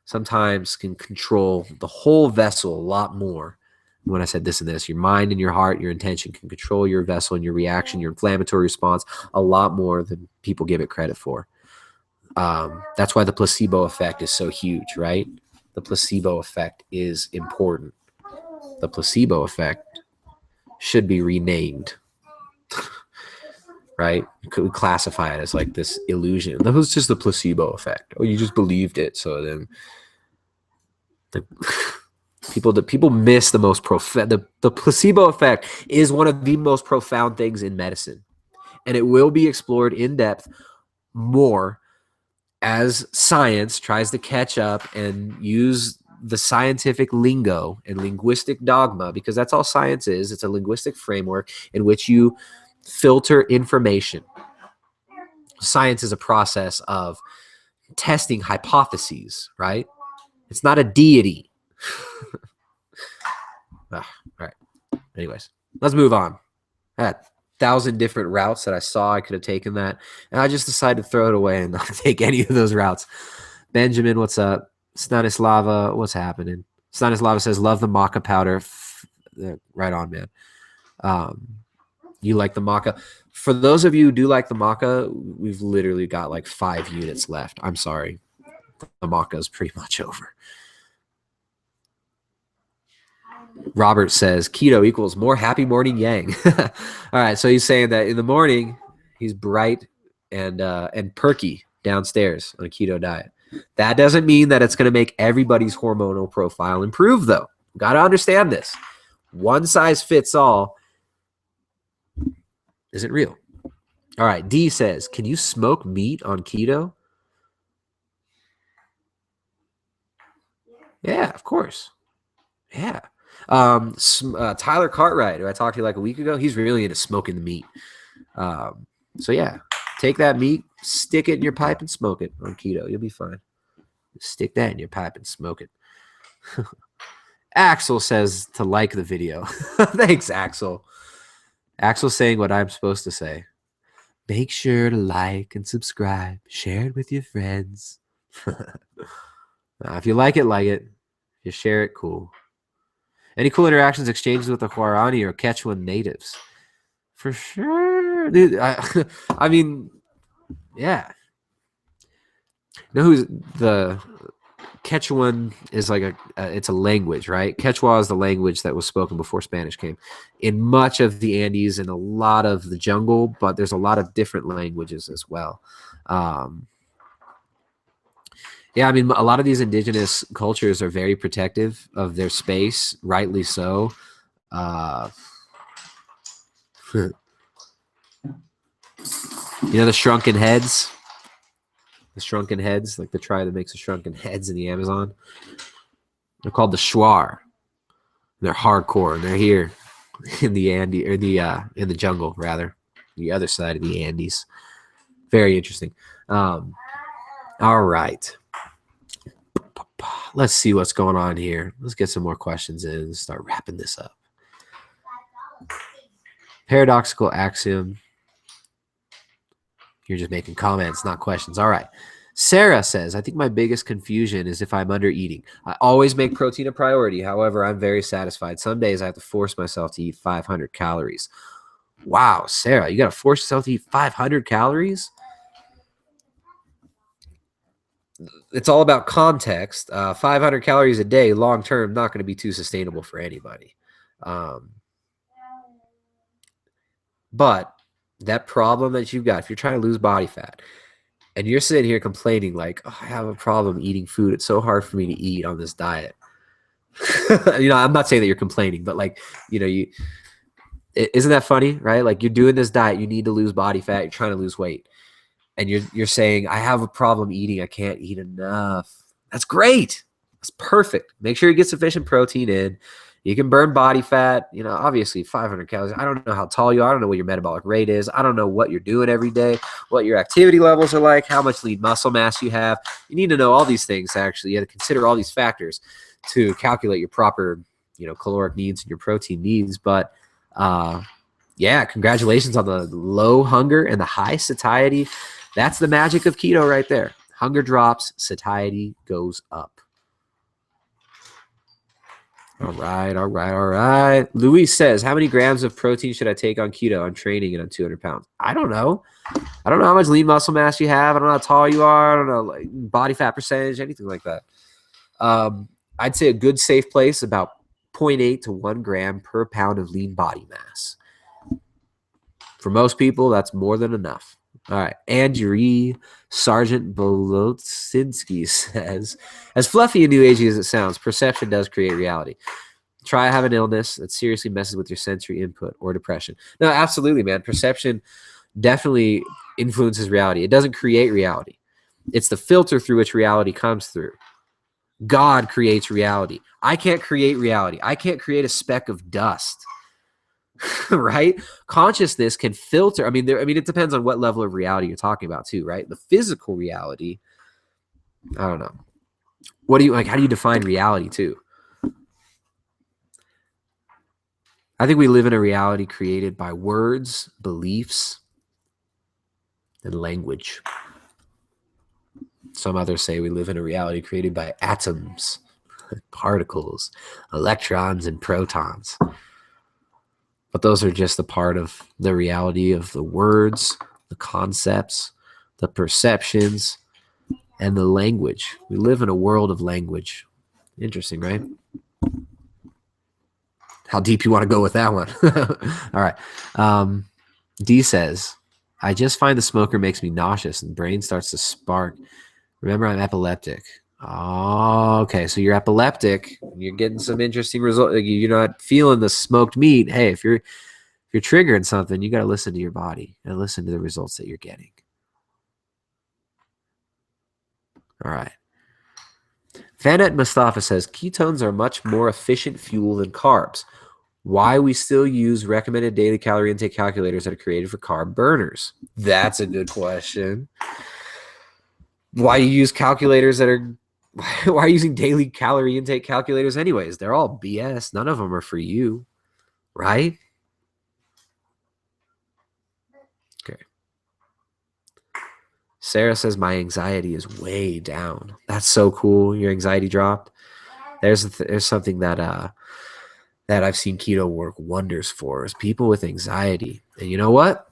sometimes can control the whole vessel a lot more. When I said this and this, your mind and your heart, your intention can control your vessel and your reaction, your inflammatory response a lot more than people give it credit for. That's why the placebo effect is so huge, right? The placebo effect is important. The placebo effect should be renamed, right? You could classify it as like this illusion. That was just the placebo effect. Oh, you just believed it. So then people miss the most profound. The placebo effect is one of the most profound things in medicine, and it will be explored in depth more as science tries to catch up and use the scientific lingo and linguistic dogma, because that's all science is. It's a linguistic framework in which you filter information. Science is a process of testing hypotheses, right? It's not a deity. All right. Anyways, let's move on. I had 1,000 different routes that I saw I could have taken that, and I just decided to throw it away and not take any of those routes. Benjamin, what's up? Stanislava, what's happening? Stanislava says, love the maca powder. Right on, man. You like the maca. For those of you who do like the maca, we've literally got like 5 units left. I'm sorry. The maca is pretty much over. Robert says keto equals more happy morning yang. All right, so he's saying that in the morning he's bright and perky downstairs on a keto diet. That doesn't mean that it's going to make everybody's hormonal profile improve, though. Got to understand this. One size fits all isn't real. All right, D says, can you smoke meat on keto? Yeah, of course. Yeah. Tyler Cartwright, who I talked to like a week ago, he's really into smoking the meat. So yeah, take that meat, stick it in your pipe and smoke it on keto. You'll be fine. Stick that in your pipe and smoke it. Axel says to like the video. Thanks, Axel. Axel's saying what I'm supposed to say. Make sure to like and subscribe. Share it with your friends. If you like it, like it. If you share it, cool. Any cool interactions, exchanges with the Guarani or Quechuan natives? For sure. Dude, I mean, yeah. You know who's the Quechuan is like it's a language, right? Quechua is the language that was spoken before Spanish came in much of the Andes and a lot of the jungle, but there's a lot of different languages as well. Yeah, I mean, a lot of these indigenous cultures are very protective of their space, rightly so. You know the shrunken heads? The shrunken heads, like the tribe that makes the shrunken heads in the Amazon. They're called the Shuar. They're hardcore, and they're here in the Andes, or in the jungle, rather, the other side of the Andes. Very interesting. All right. Let's see what's going on here. Let's get some more questions in and start wrapping this up. Paradoxical axiom. You're just making comments, not questions. All right. Sarah says, I think my biggest confusion is if I'm under eating. I always make protein a priority. However, I'm very satisfied. Some days I have to force myself to eat 500 calories. Wow, Sarah, you got to force yourself to eat 500 calories? It's all about context. 500 calories a day, long term, not going to be too sustainable for anybody. But that problem that you've got, if you're trying to lose body fat, and you're sitting here complaining like, oh, I have a problem eating food. It's so hard for me to eat on this diet. I'm not saying that you're complaining, but like, isn't that funny, right? Like you're doing this diet, you need to lose body fat, you're trying to lose weight. And you're saying, I have a problem eating. I can't eat enough. That's great. That's perfect. Make sure you get sufficient protein in. You can burn body fat, obviously 500 calories. I don't know how tall you are. I don't know what your metabolic rate is. I don't know what you're doing every day, what your activity levels are like, how much lean muscle mass you have. You need to know all these things, actually. You have to consider all these factors to calculate your proper, caloric needs and your protein needs. But yeah, congratulations on the low hunger and the high satiety. That's the magic of keto right there. Hunger drops, satiety goes up. All right. Luis says, how many grams of protein should I take on keto? I'm training and I'm 200 pounds. I don't know. I don't know how much lean muscle mass you have. I don't know how tall you are. I don't know, like body fat percentage, anything like that. I'd say a good safe place, about 0.8 to 1 gram per pound of lean body mass. For most people, that's more than enough. All right. Andrew Sergeant Bolotsinski says, as fluffy and new agey as it sounds, perception does create reality. Try to have an illness that seriously messes with your sensory input or depression. No, absolutely, man. Perception definitely influences reality. It doesn't create reality. It's the filter through which reality comes through. God creates reality. I can't create reality. I can't create a speck of dust. Right? Consciousness can filter. I mean, it depends on what level of reality you're talking about too, right? The physical reality, I don't know. What do you like? How do you define reality too? I think we live in a reality created by words, beliefs, and language. Some others say we live in a reality created by atoms, particles, electrons, and protons. But those are just a part of the reality of the words, the concepts, the perceptions, and the language. We live in a world of language. Interesting, right? How deep you want to go with that one? All right. D says, I just find the smoker makes me nauseous and the brain starts to spark. Remember, I'm epileptic. Oh, okay. So you're epileptic. You're getting some interesting results. You're not feeling the smoked meat. Hey, if you're triggering something, you got to listen to your body and listen to the results that you're getting. All right. Vanet Mustafa says, ketones are much more efficient fuel than carbs. Why we still use recommended daily calorie intake calculators that are created for carb burners? That's a good question. Why you use calculators that are why are you using daily calorie intake calculators anyways? They're all BS. None of them are for you, right? Okay. Sarah says my anxiety is way down. That's so cool. Your anxiety dropped. There's something that I've seen keto work wonders for is people with anxiety. And you know what?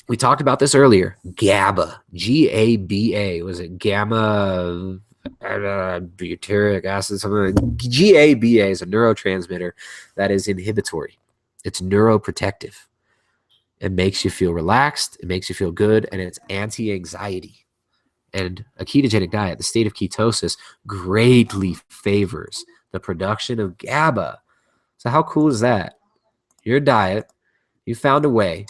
We talked about this earlier. GABA, G-A-B-A. Was it gamma butyric acid? Something like GABA is a neurotransmitter that is inhibitory. It's neuroprotective. It makes you feel relaxed. It makes you feel good, and it's anti-anxiety. And a ketogenic diet, the state of ketosis, greatly favors the production of GABA. So how cool is that? Your diet, you found a way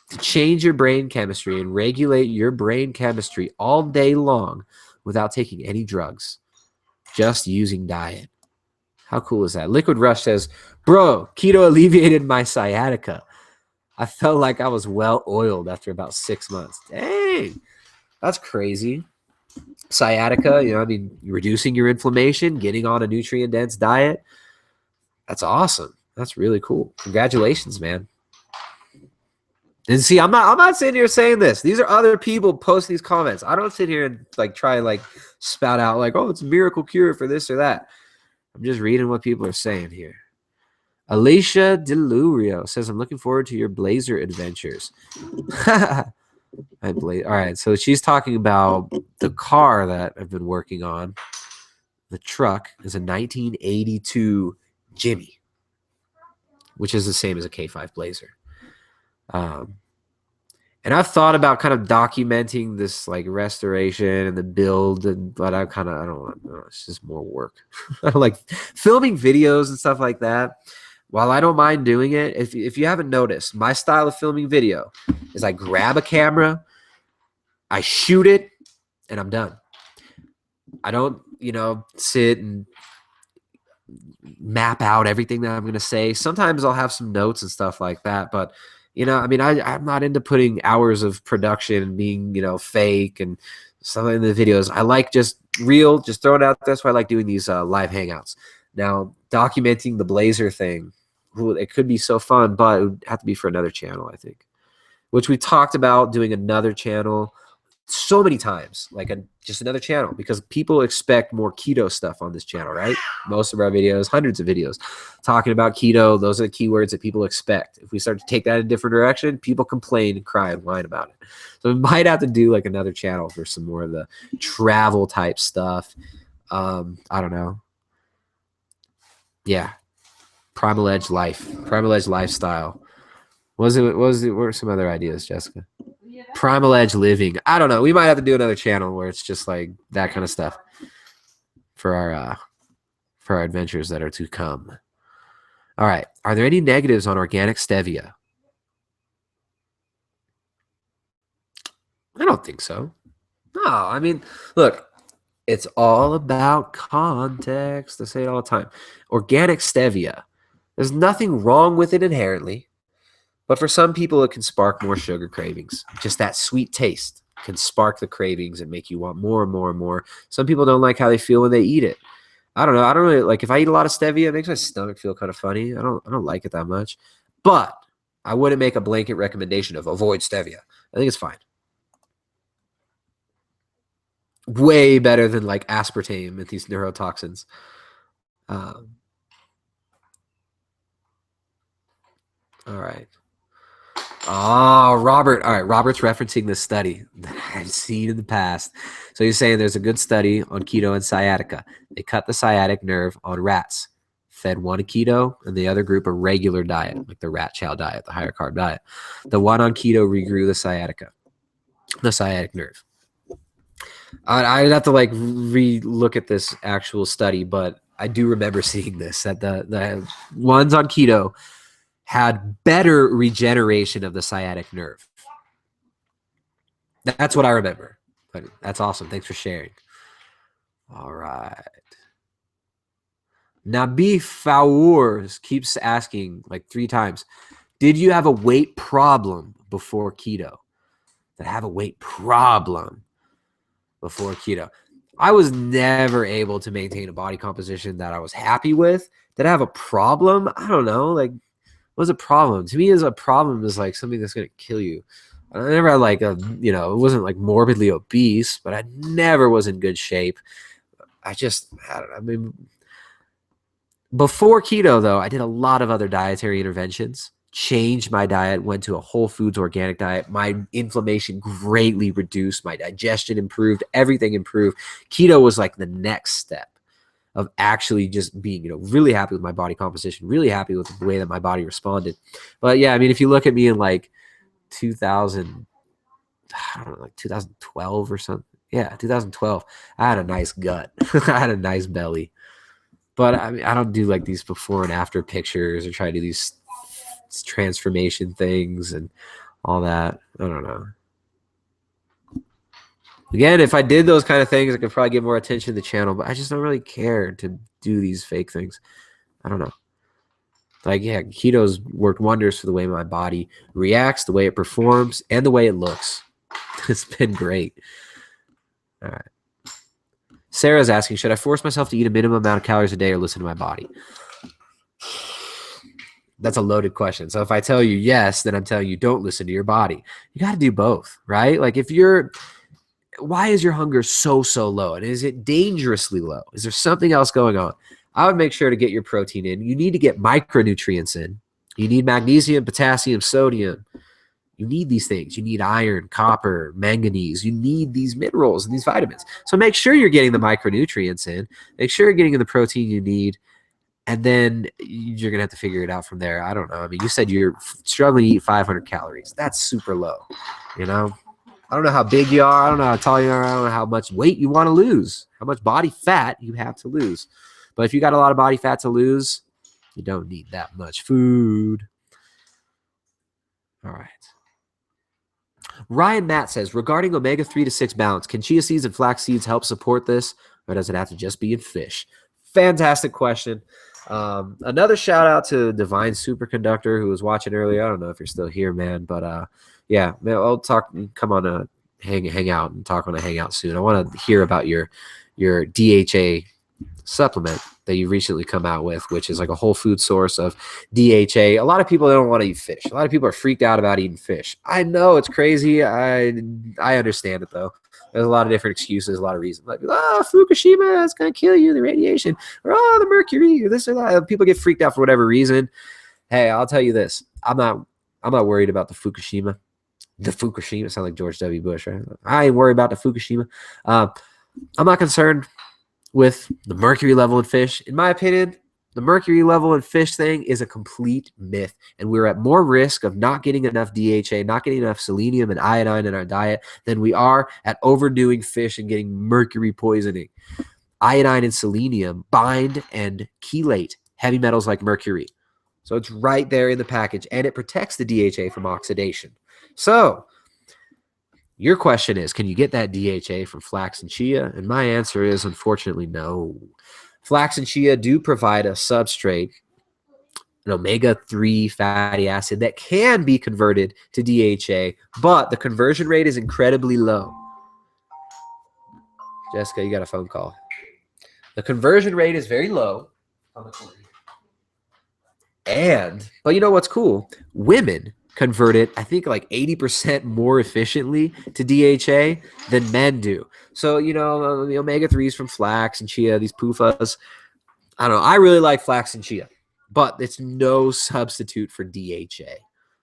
to change your brain chemistry and regulate your brain chemistry all day long without taking any drugs, just using diet. How cool is that? Liquid Rush says, bro, keto alleviated my sciatica. I felt like I was well oiled after about 6 months. Dang, that's crazy. Sciatica, reducing your inflammation, getting on a nutrient-dense diet. That's awesome. That's really cool. Congratulations, man. And see, I'm not sitting here saying this. These are other people posting these comments. I don't sit here and try and spout out oh, it's a miracle cure for this or that. I'm just reading what people are saying here. Alicia Delurio says, I'm looking forward to your Blazer adventures. All right, so she's talking about the car that I've been working on. The truck is a 1982 Jimmy, which is the same as a K5 Blazer. And I've thought about kind of documenting this restoration and the build, but I don't want. It's just more work. I don't like filming videos and stuff like that. While I don't mind doing it, if you haven't noticed, my style of filming video is I grab a camera, I shoot it, and I'm done. I don't, sit and map out everything that I'm going to say. Sometimes I'll have some notes and stuff like that, but I'm not into putting hours of production and being, fake and stuff in the videos. I like just real, just throwing it out. That's why I like doing these live hangouts. Now, documenting the Blazer thing, it could be so fun, but it would have to be for another channel, I think, which we talked about doing another channel so many times, like just another channel, because people expect more keto stuff on this channel, right? Most of our videos, hundreds of videos talking about keto, those are the keywords that people expect. If we start to take that in a different direction, people complain and cry and whine about it. So we might have to do like another channel for some more of the travel type stuff. I don't know. Yeah. Primal Edge life, Primal Edge lifestyle. What were some other ideas, Jessica? Primal Edge living. I don't know. We might have to do another channel where it's just like that kind of stuff for our adventures that are to come. All right. Are there any negatives on organic stevia? I don't think so. No, I mean, look, it's all about context. I say it all the time. Organic stevia. There's nothing wrong with it inherently. But for some people, it can spark more sugar cravings. Just that sweet taste can spark the cravings and make you want more and more and more. Some people don't like how they feel when they eat it. I don't know. I don't really like if I eat a lot of stevia, it makes my stomach feel kind of funny. I don't like it that much. But I wouldn't make a blanket recommendation of avoid stevia. I think it's fine. Way better than like aspartame and these neurotoxins. All right. Oh, Robert. All right. Robert's referencing this study that I've seen in the past. So he's saying there's a good study on keto and sciatica. They cut the sciatic nerve on rats, fed one a keto and the other group a regular diet, like the rat chow diet, the higher carb diet. The one on keto regrew the sciatic nerve. I'd have to like re-look at this actual study, but I do remember seeing this, that the ones on keto had better regeneration of the sciatic nerve. That's what I remember. But that's awesome. Thanks for sharing. All right. Nabi Faours keeps asking like 3 times, did you have a weight problem before keto? Did I have a weight problem before keto? I was never able to maintain a body composition that I was happy with. Did I have a problem? I don't know. Like, what's a problem? To me, a problem is like something that's going to kill you. I never had like it wasn't like morbidly obese, but I never was in good shape. I don't know. I mean, before keto, though, I did a lot of other dietary interventions, changed my diet, went to a whole foods organic diet. My inflammation greatly reduced. My digestion improved. Everything improved. Keto was like the next step of actually just being, really happy with my body composition, really happy with the way that my body responded. But yeah, I mean, if you look at me in like 2000, I don't know, like 2012 or something. Yeah, 2012. I had a nice gut. I had a nice belly. But I mean, I don't do like these before and after pictures or try to do these transformation things and all that. I don't know. Again, if I did those kind of things, I could probably get more attention to the channel, but I just don't really care to do these fake things. I don't know. Like, yeah, keto's worked wonders for the way my body reacts, the way it performs, and the way it looks. It's been great. All right. Sarah's asking, should I force myself to eat a minimum amount of calories a day or listen to my body? That's a loaded question. So if I tell you yes, then I'm telling you don't listen to your body. You got to do both, right? Like why is your hunger so low? And is it dangerously low? Is there something else going on? I would make sure to get your protein in. You need to get micronutrients in. You need magnesium, potassium, sodium. You need these things. You need iron, copper, manganese. You need these minerals and these vitamins. So make sure you're getting the micronutrients in. Make sure you're getting the protein you need. And then you're going to have to figure it out from there. I don't know. I mean, you said you're struggling to eat 500 calories. That's super low, I don't know how big you are. I don't know how tall you are. I don't know how much weight you want to lose, how much body fat you have to lose. But if you got a lot of body fat to lose, you don't need that much food. All right. Ryan Matt says, regarding omega-3 to 6 balance, can chia seeds and flax seeds help support this, or does it have to just be in fish? fantastic question. Another shout out to Divine Superconductor who was watching earlier. I don't know if you're still here, man, but yeah, man, I'll talk. Come on, hang out and talk on a hangout soon. I want to hear about your DHA supplement that you recently come out with, which is like a whole food source of DHA. A lot of people don't want to eat fish. A lot of people are freaked out about eating fish. I know it's crazy. I understand it though. There's a lot of different excuses, a lot of reasons. Like, Fukushima is going to kill you, the radiation, or the mercury, or this or that. People get freaked out for whatever reason. Hey, I'll tell you this. I'm not worried about the Fukushima. The Fukushima sound like George W. Bush, right? I ain't worried about the Fukushima. I'm not concerned with the mercury level in fish. In my opinion, the mercury level in fish thing is a complete myth, and we're at more risk of not getting enough DHA, not getting enough selenium and iodine in our diet than we are at overdoing fish and getting mercury poisoning. Iodine and selenium bind and chelate heavy metals like mercury. So it's right there in the package, and it protects the DHA from oxidation. So your question is, can you get that DHA from flax and chia? And my answer is, unfortunately, no. Flax and chia do provide a substrate, an omega-3 fatty acid that can be converted to DHA, but the conversion rate is incredibly low. Jessica, you got a phone call. The conversion rate is very low. But you know what's cool? Women convert it, I think, like 80% more efficiently to DHA than men do. So, the omega-3s from flax and chia, these PUFAs, I don't know. I really like flax and chia, but it's no substitute for DHA.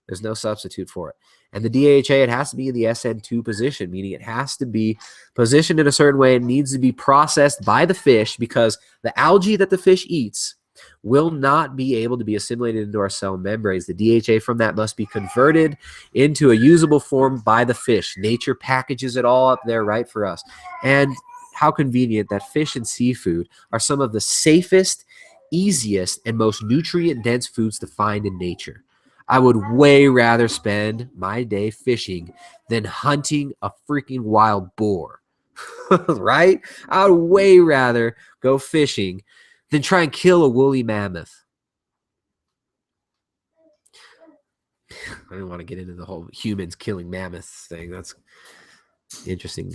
There's no substitute for it. And the DHA, it has to be in the SN2 position, meaning it has to be positioned in a certain way. It needs to be processed by the fish because the algae that the fish eats will not be able to be assimilated into our cell membranes. The DHA from that must be converted into a usable form by the fish. Nature packages it all up there right for us. And how convenient that fish and seafood are some of the safest, easiest, and most nutrient-dense foods to find in nature. I would way rather spend my day fishing than hunting a freaking wild boar, right? I would way rather go fishing than try and kill a woolly mammoth. I don't want to get into the whole humans killing mammoths thing. That's interesting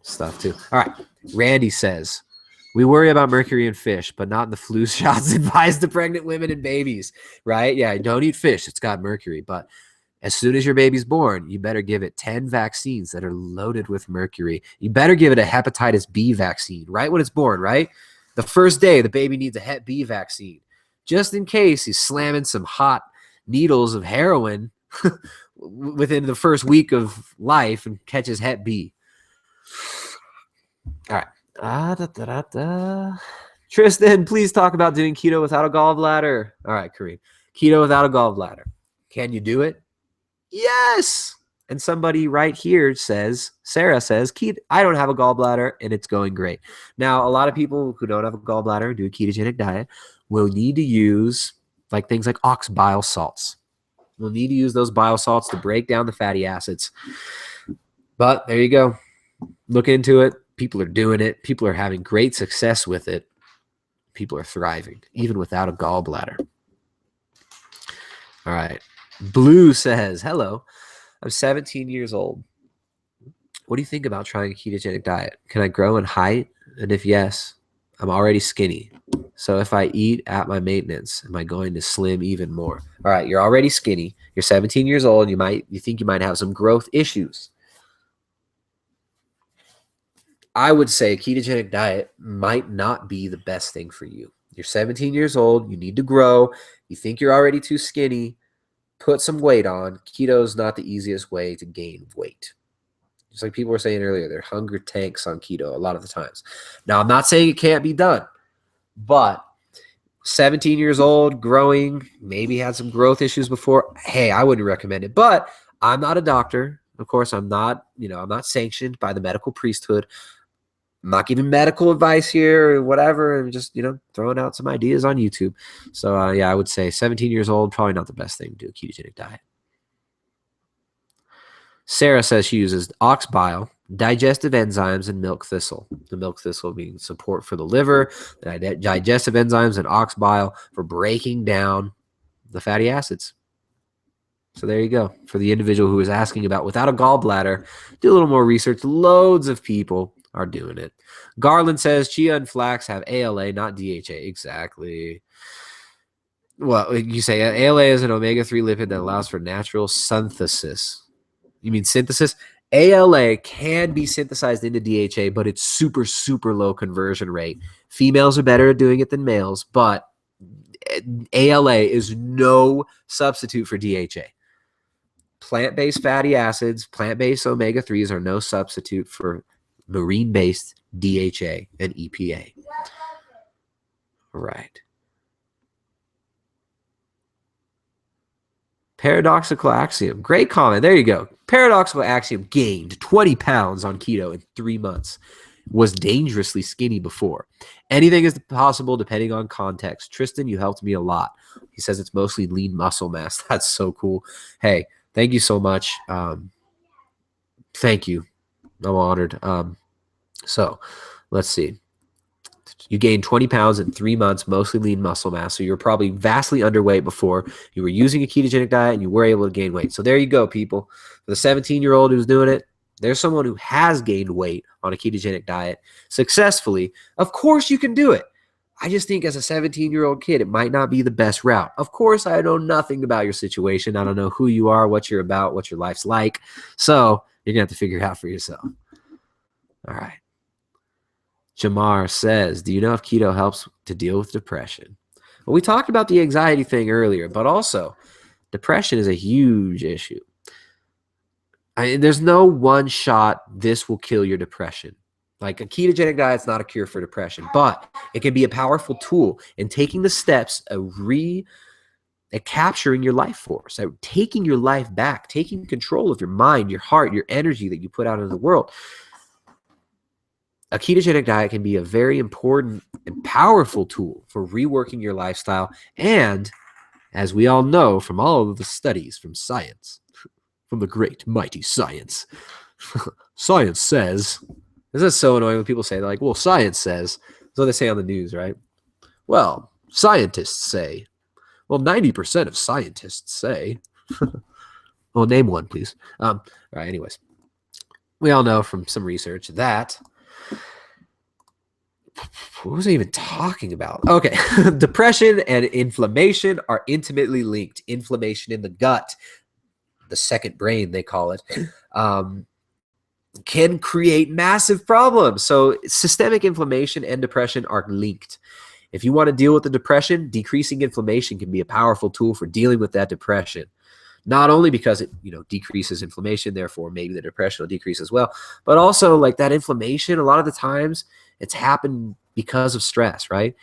stuff too. All right. Randy says, we worry about mercury in fish, but not in the flu shots advised to pregnant women and babies, right? Yeah, don't eat fish. It's got mercury. But as soon as your baby's born, you better give it 10 vaccines that are loaded with mercury. You better give it a hepatitis B vaccine right when it's born, right? The first day, the baby needs a Hep B vaccine, just in case he's slamming some hot needles of heroin within the first week of life and catches Hep B. All right. Tristan, please talk about doing keto without a gallbladder. All right, Kareem. Keto without a gallbladder. Can you do it? Yes. And somebody right here says, Sarah says, I don't have a gallbladder and it's going great. Now, a lot of people who don't have a gallbladder and do a ketogenic diet will need to use things like ox bile salts. We'll need to use those bile salts to break down the fatty acids. But there you go. Look into it. People are doing it. People are having great success with it. People are thriving, even without a gallbladder. All right. Blue says, hello. I'm 17 years old. What do you think about trying a ketogenic diet? Can I grow in height? And if yes, I'm already skinny. So if I eat at my maintenance, am I going to slim even more? All right, you're already skinny. You're 17 years old. You think you might have some growth issues. I would say a ketogenic diet might not be the best thing for you. You're 17 years old. You need to grow. You think you're already too skinny. Put some weight on. Keto is not the easiest way to gain weight. Just like people were saying earlier, they're hunger tanks on keto a lot of the times. Now, I'm not saying it can't be done, but 17 years old, growing, maybe had some growth issues before. Hey, I wouldn't recommend it, but I'm not a doctor. Of course, I'm not sanctioned by the medical priesthood. I'm not giving medical advice here or whatever. I'm just, throwing out some ideas on YouTube. So, I would say 17 years old, probably not the best thing to do a ketogenic diet. Sarah says she uses ox bile digestive enzymes and milk thistle. The milk thistle being support for the liver, the digestive enzymes and ox bile for breaking down the fatty acids. So there you go. For the individual who is asking about without a gallbladder, do a little more research. Loads of people are doing it. Garland says chia and flax have ALA, not DHA. Exactly. Well, you say ALA is an omega-3 lipid that allows for natural synthesis. You mean synthesis? ALA can be synthesized into DHA, but it's super, super low conversion rate. Females are better at doing it than males, but ALA is no substitute for DHA. Plant-based fatty acids, plant-based omega-3s are no substitute for marine-based DHA and EPA. Right. Paradoxical axiom. Great comment. There you go. Paradoxical axiom gained 20 pounds on keto in 3 months. Was dangerously skinny before. Anything is possible depending on context. Tristan, you helped me a lot. He says it's mostly lean muscle mass. That's so cool. Hey, thank you so much. Thank you. I'm honored. So let's see. You gained 20 pounds in 3 months, mostly lean muscle mass. So you're probably vastly underweight before. You were using a ketogenic diet and you were able to gain weight. So there you go, people. For the 17-year-old who's doing it, there's someone who has gained weight on a ketogenic diet successfully. Of course you can do it. I just think as a 17-year-old kid, it might not be the best route. Of course, I know nothing about your situation. I don't know who you are, what you're about, what your life's like. So you're going to have to figure it out for yourself. All right. Jamar says, do you know if keto helps to deal with depression? Well, we talked about the anxiety thing earlier, but also depression is a huge issue. There's no one shot, this will kill your depression. Like a ketogenic diet is not a cure for depression, but it can be a powerful tool in taking the steps of capturing your life force, taking your life back, taking control of your mind, your heart, your energy that you put out into the world. A ketogenic diet can be a very important and powerful tool for reworking your lifestyle. And as we all know from all of the studies from science, from the great mighty science, science says, this is so annoying when people say, they're like, well, science says, that's what they say on the news, right? Well, scientists say, well, 90% of scientists say, well, name one, please. All right, anyways, we all know from some research that, what was I even talking about? Okay. Depression and inflammation are intimately linked. Inflammation in the gut, the second brain, they call it, can create massive problems. So systemic inflammation and depression are linked. If you want to deal with the depression, decreasing inflammation can be a powerful tool for dealing with that depression. Not only because it, decreases inflammation, therefore maybe the depression will decrease as well, but also like that inflammation, a lot of the times it's happened because of stress, right?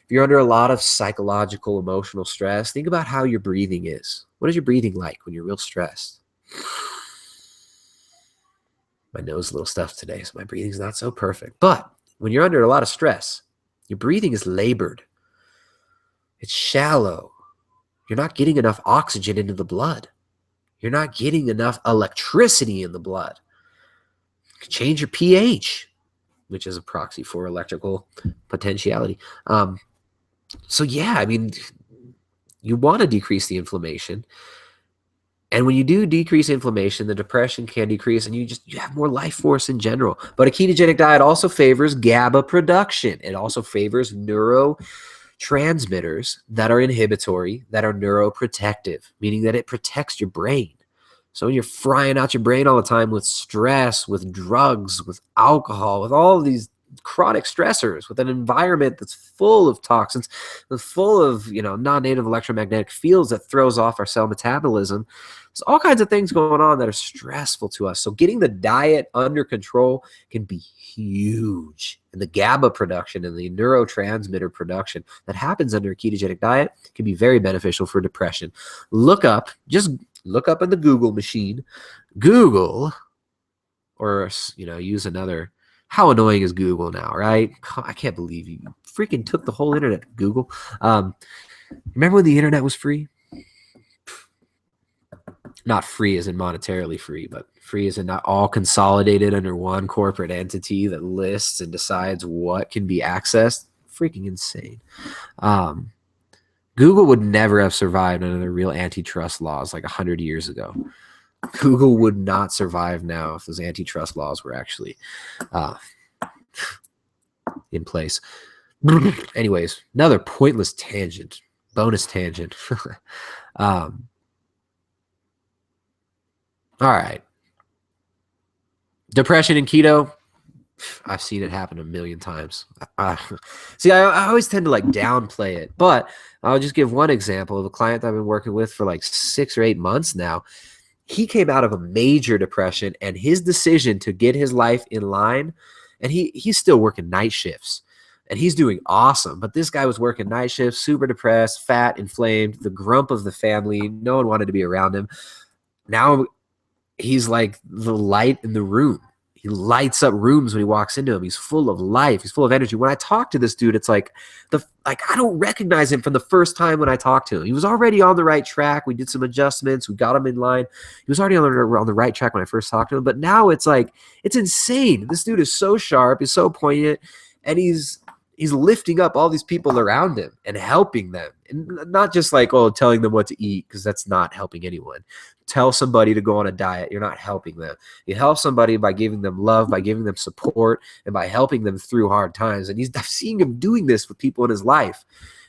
If you're under a lot of psychological, emotional stress, think about how your breathing is. What is your breathing like when you're real stressed? My nose is a little stuffed today, so my breathing's not so perfect. But when you're under a lot of stress, your breathing is labored. It's shallow. You're not getting enough oxygen into the blood. You're not getting enough electricity in the blood. You can change your pH, which is a proxy for electrical potentiality. So yeah, I mean, you want to decrease the inflammation. And when you do decrease inflammation, the depression can decrease and you have more life force in general. But a ketogenic diet also favors GABA production. It also favors neurotransmitters that are inhibitory, that are neuroprotective, meaning that it protects your brain. So when you're frying out your brain all the time with stress, with drugs, with alcohol, with all of these chronic stressors, with an environment that's full of toxins, that's full of non-native electromagnetic fields that throws off our cell metabolism, there's all kinds of things going on that are stressful to us. So getting the diet under control can be huge. And the GABA production and the neurotransmitter production that happens under a ketogenic diet can be very beneficial for depression. Just look up in the Google machine, Google, or use another. How annoying is Google now, right? I can't believe you freaking took the whole internet, Google. Remember when the internet was free? not free as in monetarily free, but free as in not all consolidated under one corporate entity that lists and decides what can be accessed. Freaking insane. Google would never have survived under the real antitrust laws like 100 years ago. Google would not survive now if those antitrust laws were actually in place. Anyways, another pointless tangent, bonus tangent. All right. Depression and keto. I've seen it happen a million times. See, I always tend to like downplay it, but I'll just give one example of a client that I've been working with for like 6 or 8 months now. He came out of a major depression, and his decision to get his life in line, and he's still working night shifts, and he's doing awesome. But this guy was working night shifts, super depressed, fat, inflamed, the grump of the family. No one wanted to be around him. Now he's like the light in the room. He lights up rooms when he walks into them. He's full of life. He's full of energy. When I talk to this dude, it's like I don't recognize him from the first time when I talked to him. He was already on the right track. We did some adjustments. We got him in line. He was already on the right track when I first talked to him. But now it's like, it's insane. This dude is so sharp. He's so poignant. And he's lifting up all these people around him and helping them. And not just like, telling them what to eat, because that's not helping anyone. Tell somebody to go on a diet. You're not helping them. You help somebody by giving them love, by giving them support, and by helping them through hard times. And I've seen him doing this with people in his life.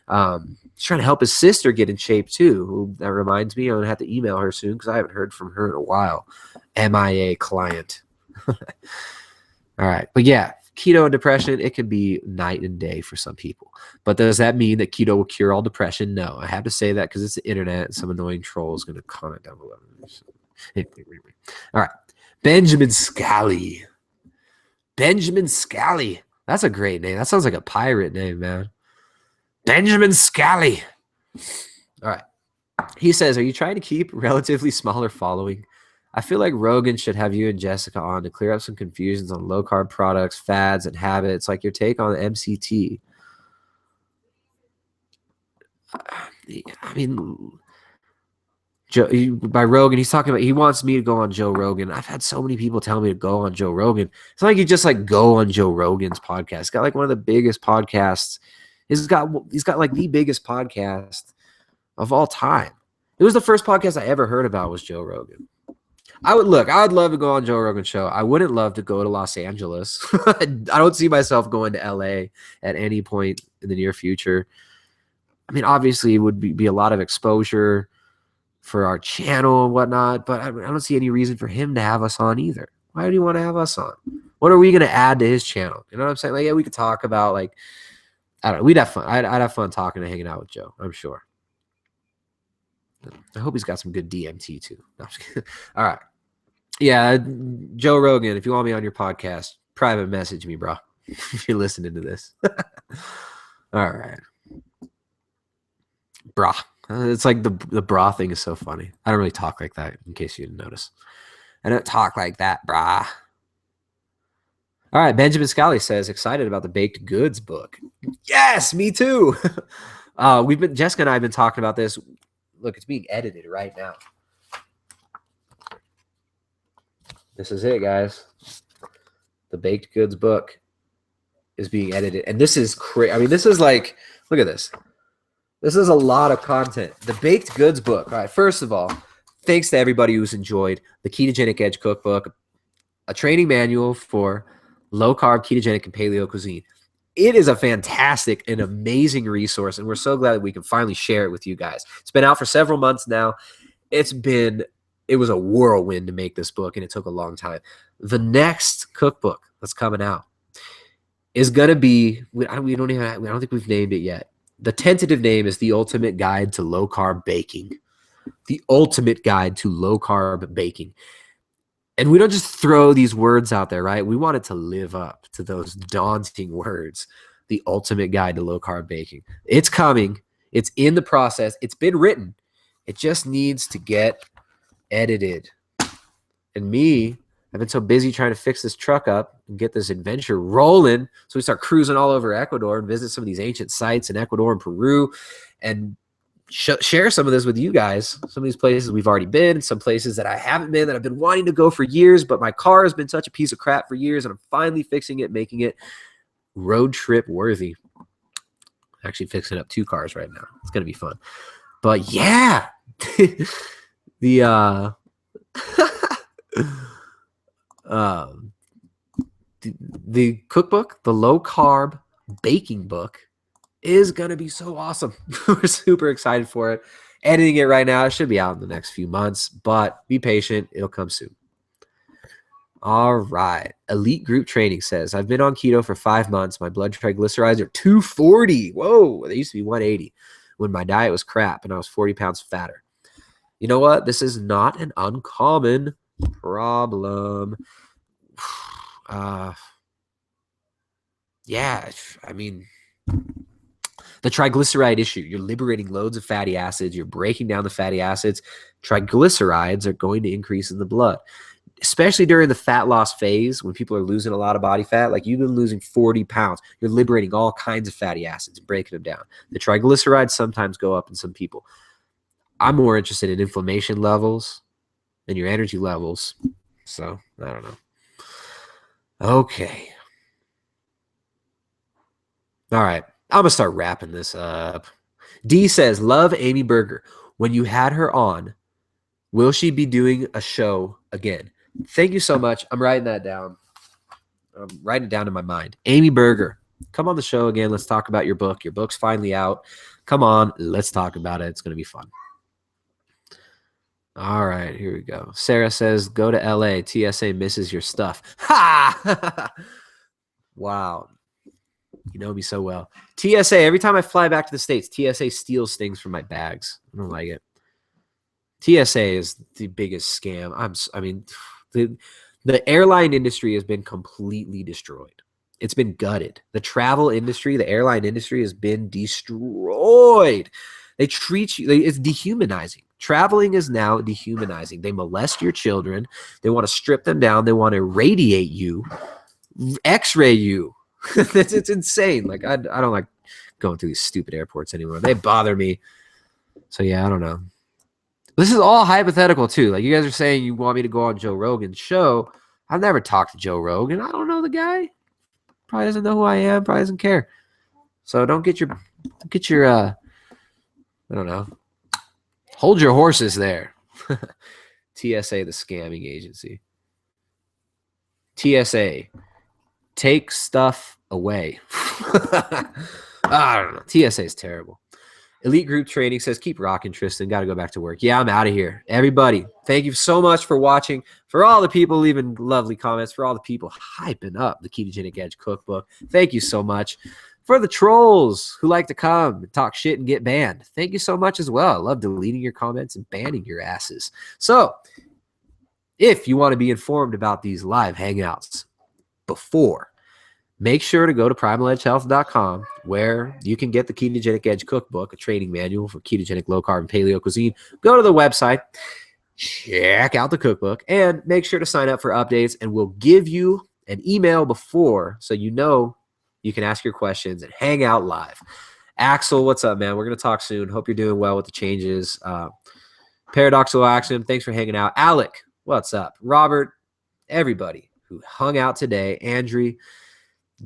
He's trying to help his sister get in shape too. That reminds me, I'm going to have to email her soon because I haven't heard from her in a while. MIA client. All right. But yeah, keto and depression, it can be night and day for some people. But does that mean that keto will cure all depression? No. I have to say that because it's the internet, and some annoying troll is going to comment down below. All right. Benjamin Scally. Benjamin Scally. That's a great name. That sounds like a pirate name, man. Benjamin Scally. All right. He says, are you trying to keep relatively smaller following? I feel like Rogan should have you and Jessica on to clear up some confusions on low-carb products, fads, and habits, like your take on MCT. I mean, by Rogan, he's talking about, he wants me to go on Joe Rogan. I've had so many people tell me to go on Joe Rogan. It's not like you just like go on Joe Rogan's podcast. He's got like one of the biggest podcasts. He's got like the biggest podcast of all time. It was the first podcast I ever heard about was Joe Rogan. I would love to go on Joe Rogan's show. I wouldn't love to go to Los Angeles. I don't see myself going to LA at any point in the near future. I mean, obviously it would be a lot of exposure for our channel and whatnot, but I don't see any reason for him to have us on either. Why do you want to have us on? What are we going to add to his channel? You know what I'm saying? Like, yeah, we could talk about like, I don't know. We'd have fun. I'd have fun talking and hanging out with Joe, I'm sure. I hope he's got some good DMT too. No, I'm just kidding. All right. Yeah, Joe Rogan, if you want me on your podcast, private message me, bro, if you're listening to this. All right. Brah. It's like the bra thing is so funny. I don't really talk like that, in case you didn't notice. I don't talk like that, brah. All right, Benjamin Scally says, excited about the baked goods book. Yes, me too. Jessica and I have been talking about this. Look, it's being edited right now. This is it, guys. The baked goods book is being edited. And this is crazy. I mean, this is like, look at this. This is a lot of content. The baked goods book. All right, first of all, thanks to everybody who's enjoyed the Ketogenic Edge cookbook, a training manual for low-carb, ketogenic, and paleo cuisine. It is a fantastic and amazing resource, and we're so glad that we can finally share it with you guys. It's been out for several months now. It was a whirlwind to make this book, and it took a long time. The next cookbook that's coming out is going to be, I don't think we've named it yet. The tentative name is The Ultimate Guide to Low Carb Baking. The Ultimate Guide to Low Carb Baking. And we don't just throw these words out there, right? We want it to live up to those daunting words. The Ultimate Guide to Low Carb Baking. It's coming. It's in the process. It's been written. It just needs to get edited. And me, I've been so busy trying to fix this truck up and get this adventure rolling. So we start cruising all over Ecuador and visit some of these ancient sites in Ecuador and Peru and share some of this with you guys. Some of these places we've already been, some places that I haven't been that I've been wanting to go for years, but my car has been such a piece of crap for years, and I'm finally fixing it, making it road trip worthy. Actually fixing up 2 cars right now. It's going to be fun. But yeah, the the cookbook, the low carb baking book, is going to be so awesome. We're super excited for it. Editing it right now. It should be out in the next few months, but be patient. It'll come soon. All right. Elite Group Training says, I've been on keto for 5 months. My blood triglycerides are 240. Whoa. They used to be 180 when my diet was crap and I was 40 pounds fatter. You know what? This is not an uncommon problem. Yeah, I mean, the triglyceride issue, you're liberating loads of fatty acids. You're breaking down the fatty acids. Triglycerides are going to increase in the blood, especially during the fat loss phase when people are losing a lot of body fat. Like you've been losing 40 pounds. You're liberating all kinds of fatty acids and breaking them down. The triglycerides sometimes go up in some people. I'm more interested in inflammation levels and your energy levels. So, I don't know. Okay. All right. I'm going to start wrapping this up. D says, love Amy Berger. When you had her on, will she be doing a show again? Thank you so much. I'm writing that down. I'm writing it down in my mind. Amy Berger, come on the show again. Let's talk about your book. Your book's finally out. Come on. Let's talk about it. It's going to be fun. All right. Here we go. Sarah says, go to LA. TSA misses your stuff. Ha! Wow. You know me so well. TSA, every time I fly back to the States, TSA steals things from my bags. I don't like it. TSA is the biggest scam. The airline industry has been completely destroyed. It's been gutted. The travel industry, the airline industry has been destroyed. They treat you, it's dehumanizing. Traveling is now dehumanizing. They molest your children. They want to strip them down. They want to irradiate you, X-ray you. It's insane. Like I don't like going through these stupid airports anymore. They bother me. So yeah, I don't know. This is all hypothetical too. Like you guys are saying you want me to go on Joe Rogan's show. I've never talked to Joe Rogan. I don't know the guy. Probably doesn't know who I am. Probably doesn't care. So don't get your I don't know. Hold your horses there. TSA, the scamming agency. TSA, take stuff away. I don't know. TSA is terrible. Elite Group Training says, keep rocking, Tristan. Got to go back to work. Yeah, I'm out of here. Everybody, thank you so much for watching. For all the people leaving lovely comments, for all the people hyping up the Ketogenic Edge cookbook, thank you so much. For the trolls who like to come and talk shit and get banned, thank you so much as well. I love deleting your comments and banning your asses. So if you want to be informed about these live hangouts before, make sure to go to primaledgehealth.com where you can get the Ketogenic Edge cookbook, a training manual for ketogenic, low-carb, and paleo cuisine. Go to the website, check out the cookbook, and make sure to sign up for updates, and we'll give you an email before so you know you can ask your questions and hang out live. Axel, what's up, man? We're going to talk soon. Hope you're doing well with the changes. Paradoxical Action, thanks for hanging out. Alec, what's up? Robert, everybody who hung out today. Andrew,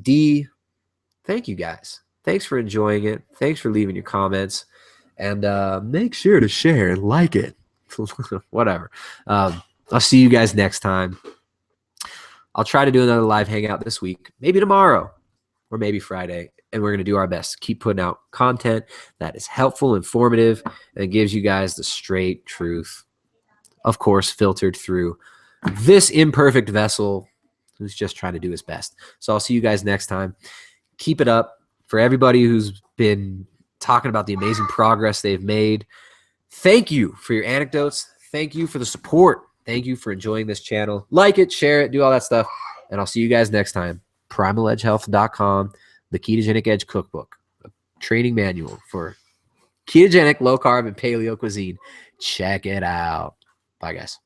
D, thank you guys. Thanks for enjoying it. Thanks for leaving your comments. And make sure to share and like it. Whatever. I'll see you guys next time. I'll try to do another live hangout this week, maybe tomorrow or maybe Friday. And we're going to do our best to keep putting out content that is helpful, informative, and gives you guys the straight truth. Of course, filtered through this imperfect vessel who's just trying to do his best. So I'll see you guys next time. Keep it up. For everybody who's been talking about the amazing progress they've made, thank you for your anecdotes. Thank you for the support. Thank you for enjoying this channel. Like it, share it, do all that stuff. And I'll see you guys next time. primaledgehealth.com, the Ketogenic Edge cookbook, a training manual for ketogenic, low carb, and paleo cuisine. Check it out. Bye, guys.